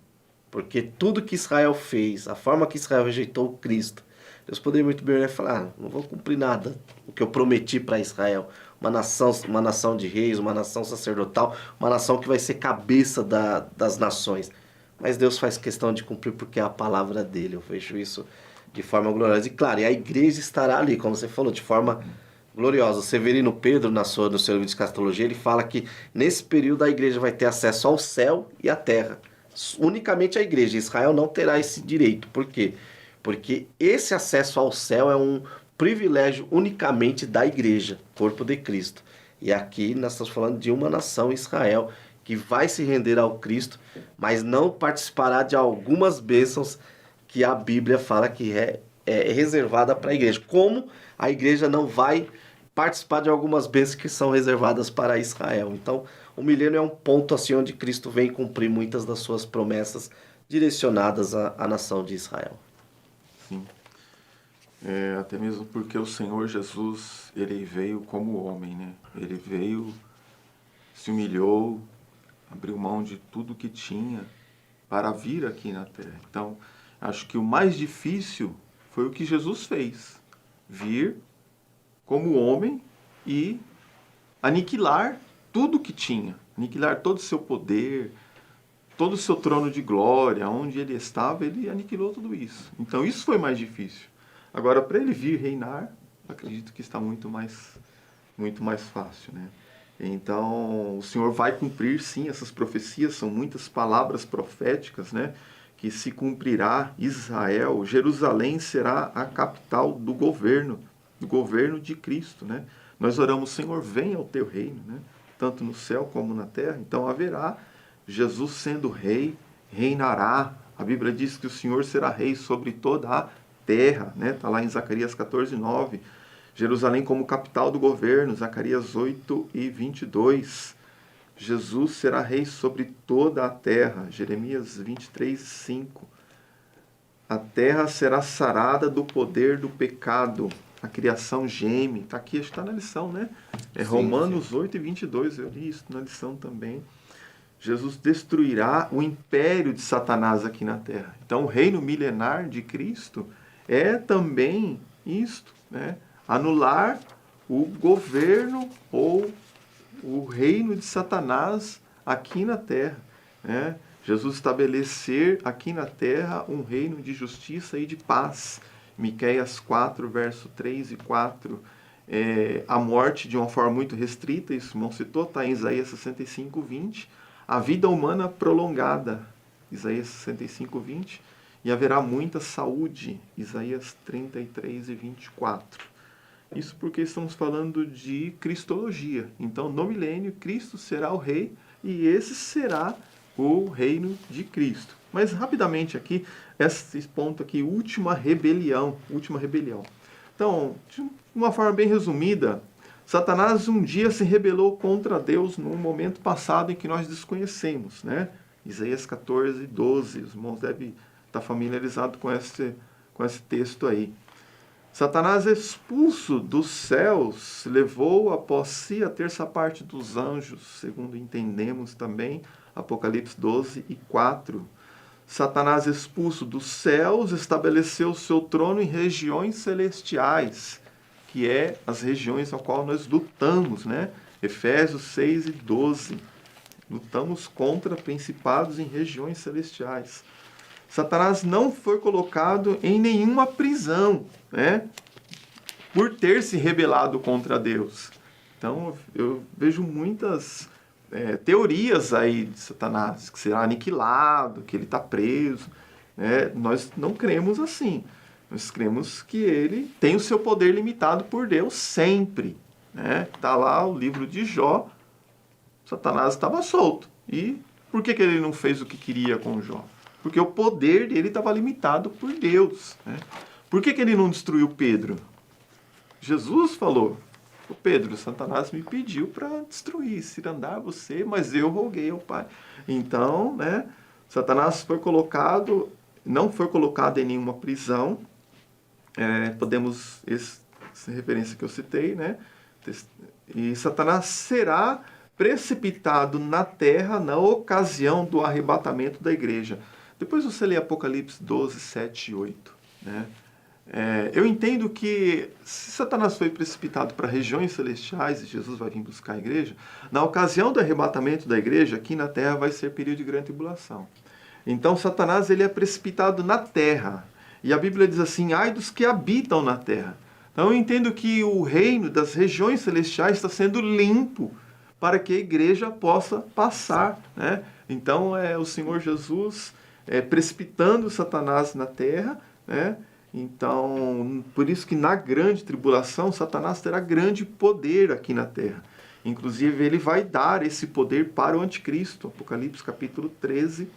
Porque tudo que Israel fez, a forma que Israel rejeitou o Cristo, Deus poderia muito bem falar, não vou cumprir nada o que eu prometi para Israel. Uma nação de reis, uma nação sacerdotal, uma nação que vai ser cabeça das nações. Mas Deus faz questão de cumprir porque é a palavra dele. Eu vejo isso de forma gloriosa. E claro, e a igreja estará ali, como você falou, de forma gloriosa. O Severino Pedro, no seu livro de escatologia, ele fala que nesse período a igreja vai ter acesso ao céu e à terra. Unicamente a igreja. Israel não terá esse direito. Por quê? Porque esse acesso ao céu é um privilégio unicamente da igreja, corpo de Cristo. E aqui nós estamos falando de uma nação, Israel, que vai se render ao Cristo, mas não participará de algumas bênçãos que a Bíblia fala que é reservada para a igreja. Como a igreja não vai participar de algumas bênçãos que são reservadas para Israel. Então, o milênio é um ponto assim onde Cristo vem cumprir muitas das suas promessas direcionadas à nação de Israel. Sim. Até mesmo porque o Senhor Jesus, ele veio como homem, né? Ele veio, se humilhou, abriu mão de tudo que tinha para vir aqui na Terra. Então, acho que o mais difícil foi o que Jesus fez. Vir como homem e aniquilar tudo que tinha. Aniquilar todo o seu poder, todo o seu trono de glória, onde ele estava, ele aniquilou tudo isso. Então, isso foi mais difícil. Agora, para ele vir reinar, acredito que está muito mais fácil, né? Então, o Senhor vai cumprir, sim, essas profecias, são muitas palavras proféticas, né? Que se cumprirá Israel, Jerusalém será a capital do governo de Cristo, né? Nós oramos, Senhor, venha ao teu reino, né? Tanto no céu como na terra. Então, haverá Jesus sendo rei, reinará. A Bíblia diz que o Senhor será rei sobre toda a terra, né? Está lá em Zacarias 14:9. Jerusalém como capital do governo, Zacarias 8:22. Jesus será rei sobre toda a terra, Jeremias 23:5. A terra será sarada do poder do pecado. A criação geme. Está aqui, está na lição, né? Romanos 8:22. Eu li isso na lição também. Jesus destruirá o império de Satanás aqui na terra. Então, o reino milenar de Cristo é também isto, né? Anular o governo ou o reino de Satanás aqui na terra, né? Jesus estabelecer aqui na terra um reino de justiça e de paz. Miqueias 4, verso 3 e 4. A morte de uma forma muito restrita, isso não citou, está em Isaías 65:20. A vida humana prolongada, Isaías 65:20. E haverá muita saúde, Isaías 33:24. Isso porque estamos falando de cristologia. Então, no milênio, Cristo será o rei e esse será o reino de Cristo. Mas, rapidamente aqui, esse ponto aqui, última rebelião. Então, de uma forma bem resumida, Satanás um dia se rebelou contra Deus num momento passado em que nós desconhecemos, né? Isaías 14:12. Os irmãos devem estar familiarizados com esse texto aí. Satanás, expulso dos céus, levou após si a terça parte dos anjos, segundo entendemos também, Apocalipse 12:4. Satanás, expulso dos céus, estabeleceu o seu trono em regiões celestiais, que é as regiões ao qual nós lutamos, né? Efésios 6 e 12. Lutamos contra principados em regiões celestiais. Satanás não foi colocado em nenhuma prisão, né? Por ter se rebelado contra Deus. Então, eu vejo muitas teorias aí de Satanás, que será aniquilado, que ele está preso. Né? Nós não cremos assim. Nós cremos que ele tem o seu poder limitado por Deus sempre. Está lá o livro de Jó, Satanás estava solto. E por que ele não fez o que queria com Jó? Porque o poder dele estava limitado por Deus. Né? Por que ele não destruiu Pedro? Jesus falou: "Ô Pedro, Satanás me pediu para destruir, se andar você, mas eu roguei ao Pai." Então, né, Satanás foi colocado, não foi colocado em nenhuma prisão. Essa referência que eu citei, né? E Satanás será precipitado na terra na ocasião do arrebatamento da igreja. Depois você lê Apocalipse 12, 7 e 8. Né? Eu entendo que se Satanás foi precipitado para regiões celestiais e Jesus vai vir buscar a igreja, na ocasião do arrebatamento da igreja, aqui na terra vai ser período de grande tribulação. Então Satanás ele é precipitado na terra. E a Bíblia diz assim: ai dos que habitam na terra. Então eu entendo que o reino das regiões celestiais está sendo limpo para que a igreja possa passar. Né? Então o Senhor Jesus precipitando Satanás na terra. Né? Então, por isso que na grande tribulação, Satanás terá grande poder aqui na terra. Inclusive, ele vai dar esse poder para o anticristo. Apocalipse capítulo 13,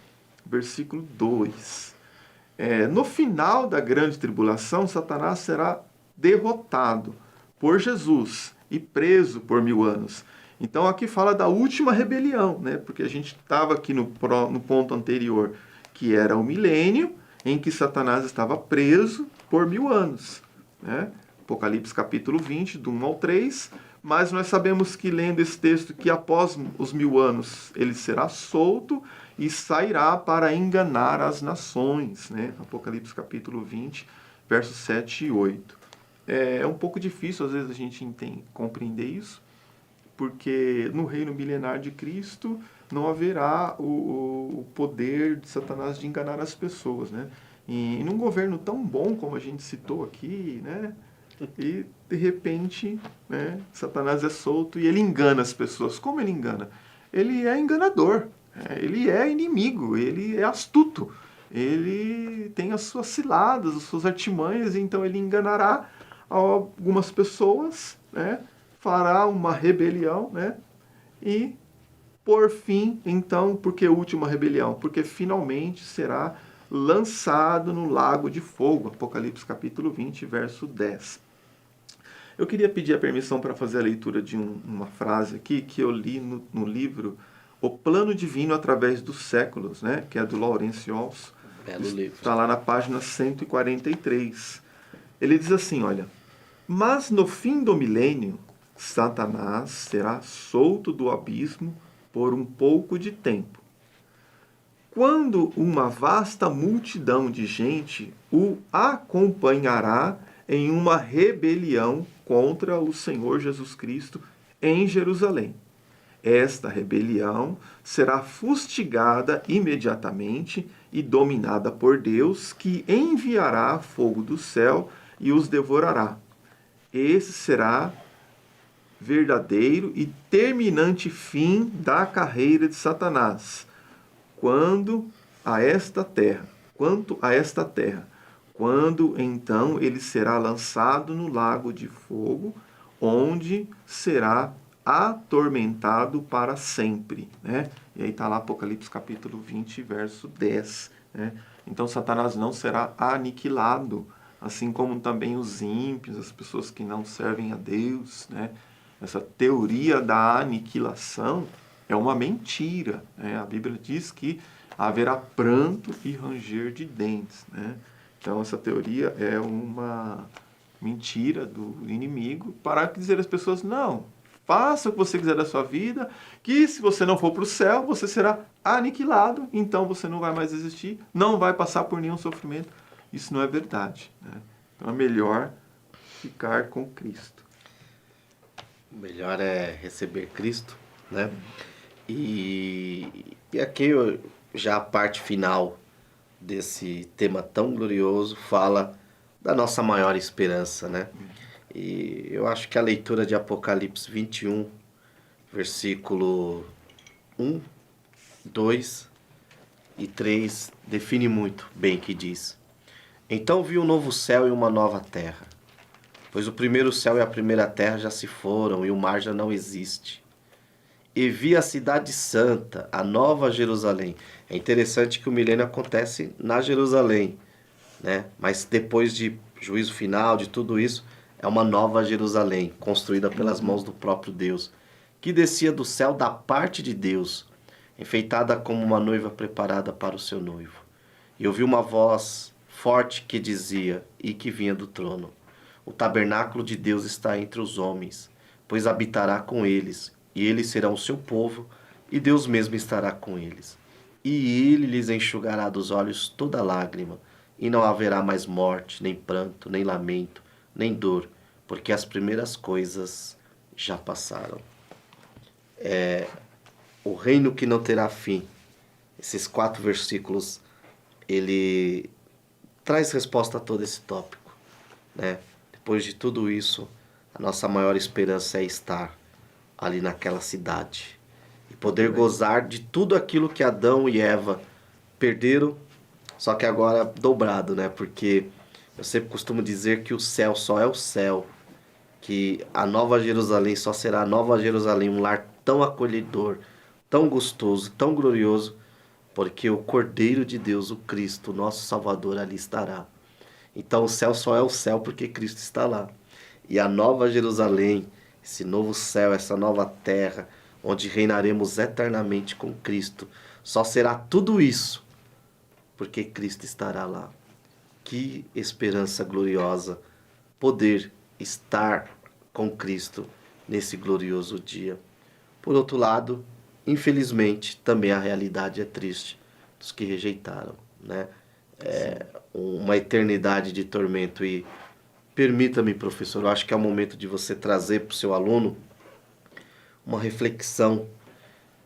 versículo 2. No final da grande tribulação, Satanás será derrotado por Jesus e preso por 1000 anos. Então, aqui fala da última rebelião, né? Porque a gente estava aqui no ponto anterior, que era o milênio, em que Satanás estava preso por 1000 anos. Né? Apocalipse capítulo 20, do 1 ao 3. Mas nós sabemos que, lendo esse texto, que após os 1000 anos ele será solto e sairá para enganar as nações. Né? Apocalipse capítulo 20, versos 7 e 8. É um pouco difícil, às vezes, a gente compreender isso, porque no reino milenar de Cristo não haverá o poder de Satanás de enganar as pessoas, né? E num governo tão bom como a gente citou aqui, né? E de repente, né, Satanás é solto e ele engana as pessoas. Como ele engana? Ele é enganador, ele é inimigo, ele é astuto, ele tem as suas ciladas, as suas artimanhas, então ele enganará algumas pessoas, né? Fará uma rebelião, né? E por fim, então, por que última rebelião? Porque finalmente será lançado no lago de fogo. Apocalipse capítulo 20, verso 10. Eu queria pedir a permissão para fazer a leitura de uma frase aqui que eu li no livro O Plano Divino através dos Séculos, né? Que é do Laurence Walsh. Belo livro. Está lá na página 143. Ele diz assim, olha: mas no fim do milênio, Satanás será solto do abismo por um pouco de tempo. Quando uma vasta multidão de gente o acompanhará em uma rebelião contra o Senhor Jesus Cristo em Jerusalém. Esta rebelião será fustigada imediatamente e dominada por Deus, que enviará fogo do céu e os devorará. Esse será verdadeiro e terminante fim da carreira de Satanás. Quanto a esta terra, quando então ele será lançado no lago de fogo, onde será atormentado para sempre. Né? E aí está lá Apocalipse capítulo 20, verso 10. Né? Então Satanás não será aniquilado, assim como também os ímpios, as pessoas que não servem a Deus. Né? Essa teoria da aniquilação é uma mentira. Né? A Bíblia diz que haverá pranto e ranger de dentes. Né? Então essa teoria é uma mentira do inimigo para dizer às pessoas: não, faça o que você quiser da sua vida, que se você não for para o céu, você será aniquilado, então você não vai mais existir, não vai passar por nenhum sofrimento. Isso não é verdade, né? Então é melhor ficar com Cristo. O melhor é receber Cristo, né? E aqui já a parte final desse tema tão glorioso fala da nossa maior esperança, né? E eu acho que a leitura de Apocalipse 21, versículo 1, 2 e 3 define muito bem o que diz. Então vi um novo céu e uma nova terra, pois o primeiro céu e a primeira terra já se foram e o mar já não existe. E vi a cidade santa, a nova Jerusalém. É interessante que o milênio acontece na Jerusalém, né? Mas depois de juízo final, de tudo isso, é uma nova Jerusalém, construída pelas mãos do próprio Deus, que descia do céu da parte de Deus, enfeitada como uma noiva preparada para o seu noivo. E ouvi uma voz forte que dizia, e que vinha do trono: o tabernáculo de Deus está entre os homens, pois habitará com eles, e eles serão o seu povo, e Deus mesmo estará com eles. E ele lhes enxugará dos olhos toda lágrima, e não haverá mais morte, nem pranto, nem lamento, nem dor, porque as primeiras coisas já passaram. O reino que não terá fim. Esses 4 versículos, ele traz resposta a todo esse tópico, né? Depois de tudo isso, a nossa maior esperança é estar ali naquela cidade e poder gozar de tudo aquilo que Adão e Eva perderam, só que agora dobrado, né? Porque eu sempre costumo dizer que o céu só é o céu, que a Nova Jerusalém só será a Nova Jerusalém, um lar tão acolhedor, tão gostoso, tão glorioso, porque o Cordeiro de Deus, o Cristo, nosso Salvador, ali estará. Então o céu só é o céu porque Cristo está lá. E a Nova Jerusalém, esse novo céu, essa nova terra, onde reinaremos eternamente com Cristo, só será tudo isso porque Cristo estará lá. Que esperança gloriosa poder estar com Cristo nesse glorioso dia. Por outro lado, infelizmente, também a realidade é triste dos que rejeitaram, né? É uma eternidade de tormento. E permita-me, professor, eu acho que é o momento de você trazer para o seu aluno uma reflexão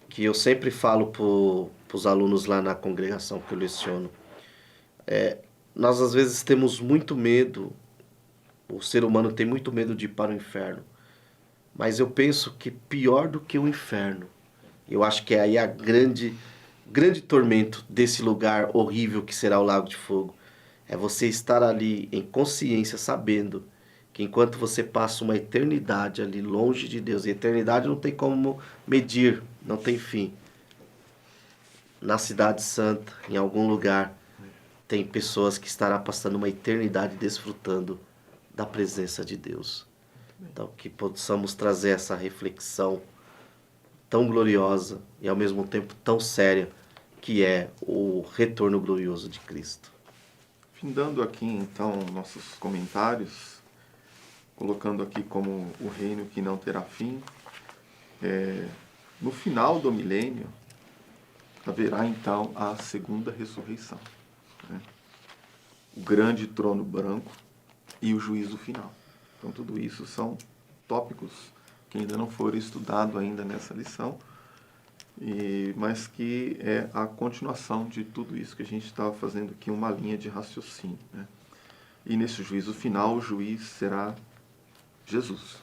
que eu sempre falo para os alunos lá na congregação que eu leciono. Nós às vezes temos muito medo, o ser humano tem muito medo de ir para o inferno, mas eu penso que pior do que o inferno, eu acho que é aí a grande tormento desse lugar horrível que será o lago de fogo, é você estar ali em consciência, sabendo que enquanto você passa uma eternidade ali longe de Deus, e eternidade não tem como medir, não tem fim, na cidade santa, em algum lugar, tem pessoas que estarão passando uma eternidade desfrutando da presença de Deus. Então, que possamos trazer essa reflexão tão gloriosa e ao mesmo tempo tão séria, que é o retorno glorioso de Cristo. Findando aqui, então, nossos comentários, colocando aqui como o reino que não terá fim, no final do milênio, haverá, então, a segunda ressurreição, né? O grande trono branco e o juízo final. Então, tudo isso são tópicos que ainda não foram estudados ainda nessa lição, mas que é a continuação de tudo isso que a gente estava fazendo aqui, uma linha de raciocínio, né? E nesse juízo final, o juiz será Jesus.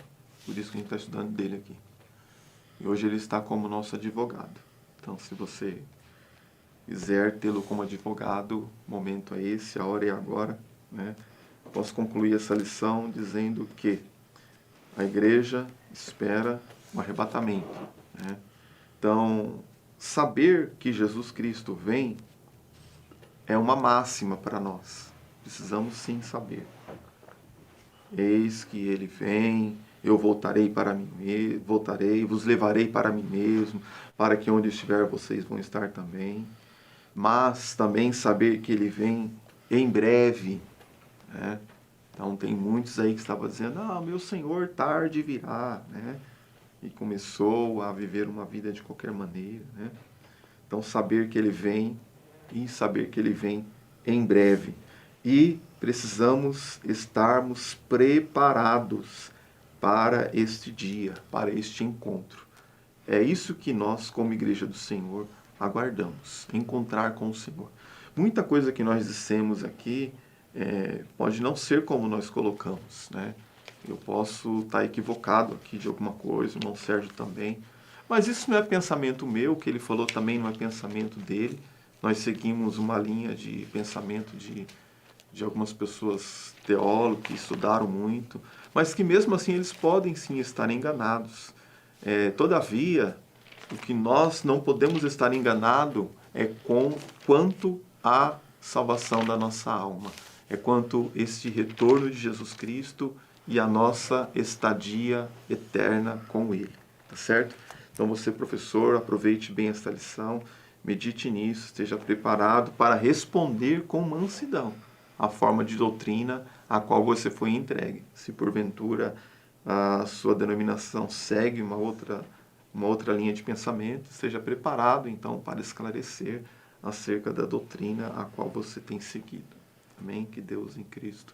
Por isso que a gente está estudando dele aqui. E hoje ele está como nosso advogado. Então, se você quiser tê-lo como advogado, o momento é esse, a hora é agora, né? Posso concluir essa lição dizendo que a igreja espera o arrebatamento, né? Então, saber que Jesus Cristo vem é uma máxima para nós. Precisamos sim saber. Eis que ele vem, eu voltarei para mim mesmo, vos levarei para mim mesmo, para que onde estiver vocês vão estar também. Mas também saber que ele vem em breve, né? Então tem muitos aí que estavam dizendo, meu Senhor tarde virá, né? e começou a viver uma vida de qualquer maneira, né? Então, saber que Ele vem e saber que Ele vem em breve. E precisamos estarmos preparados para este dia, para este encontro. É isso que nós, como Igreja do Senhor, aguardamos, encontrar com o Senhor. Muita coisa que nós dissemos aqui pode não ser como nós colocamos, né? Eu posso estar equivocado aqui de alguma coisa, o irmão Sérgio também, mas isso não é pensamento meu, o que ele falou também não é pensamento dele. Nós seguimos uma linha de pensamento de algumas pessoas teólogos que estudaram muito, mas que mesmo assim eles podem sim estar enganados. Todavia, o que nós não podemos estar enganados é quanto à salvação da nossa alma, é quanto este retorno de Jesus Cristo e a nossa estadia eterna com Ele, tá certo? Então você, professor, aproveite bem esta lição, medite nisso, esteja preparado para responder com mansidão a forma de doutrina a qual você foi entregue. Se porventura a sua denominação segue uma outra linha de pensamento, esteja preparado então para esclarecer acerca da doutrina a qual você tem seguido. Amém? Que Deus em Cristo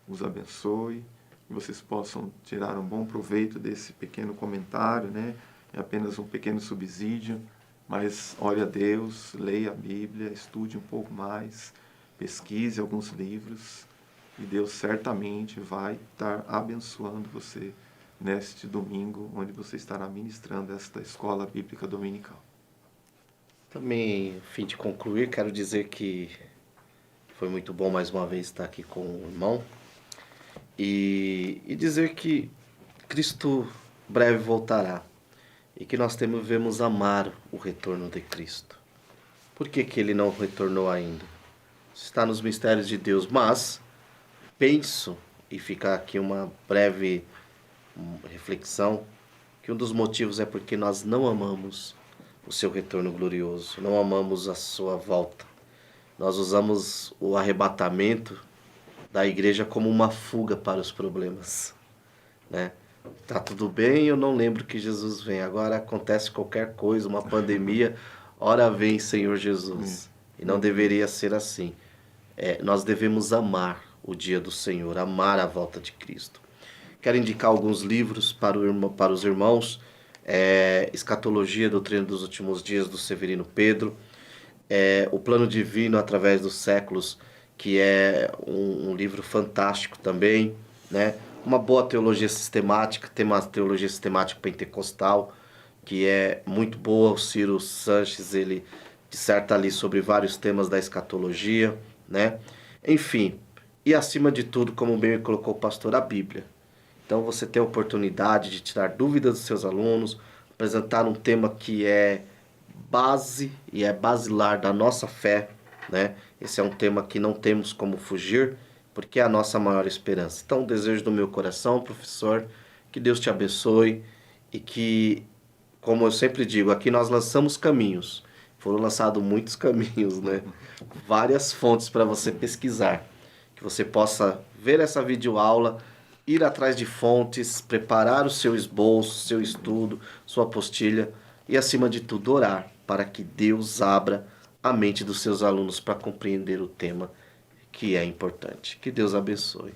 os abençoe e vocês possam tirar um bom proveito desse pequeno comentário, né? É apenas um pequeno subsídio, mas ore a Deus, leia a Bíblia, estude um pouco mais, pesquise alguns livros e Deus certamente vai estar abençoando você neste domingo, onde você estará ministrando esta escola bíblica dominical. Também, a fim de concluir, quero dizer que foi muito bom mais uma vez estar aqui com o irmão e dizer que Cristo breve voltará e que nós devemos amar o retorno de Cristo. Por que Ele não retornou ainda? Está nos mistérios de Deus, mas penso, e fica aqui uma breve reflexão, que um dos motivos é porque nós não amamos o seu retorno glorioso, não amamos a sua volta. Nós usamos o arrebatamento da igreja como uma fuga para os problemas, né? Tá tudo bem, eu não lembro que Jesus vem. Agora acontece qualquer coisa, uma pandemia, ora vem Senhor Jesus. E não deveria ser assim. Nós devemos amar o dia do Senhor, amar a volta de Cristo. Quero indicar alguns livros para os irmãos. Escatologia, Doutrina dos Últimos Dias, do Severino Pedro. O Plano Divino através dos Séculos, que é um livro fantástico também, né? Uma boa teologia sistemática, tem uma teologia sistemática pentecostal, que é muito boa. O Ciro Sanches, ele disserta ali sobre vários temas da escatologia, né? Enfim, e acima de tudo, como bem colocou o pastor, a Bíblia. Então você tem a oportunidade de tirar dúvidas dos seus alunos, apresentar um tema que é base e é basilar da nossa fé, né? Esse é um tema que não temos como fugir, porque é a nossa maior esperança. Então, o desejo do meu coração, professor, que Deus te abençoe e que, como eu sempre digo, aqui nós lançamos caminhos. Foram lançados muitos caminhos, né? Várias fontes para você pesquisar. Que você possa ver essa videoaula, ir atrás de fontes, preparar o seu esboço, seu estudo, sua apostila e, acima de tudo, orar para que Deus abra a mente dos seus alunos para compreender o tema que é importante. Que Deus abençoe.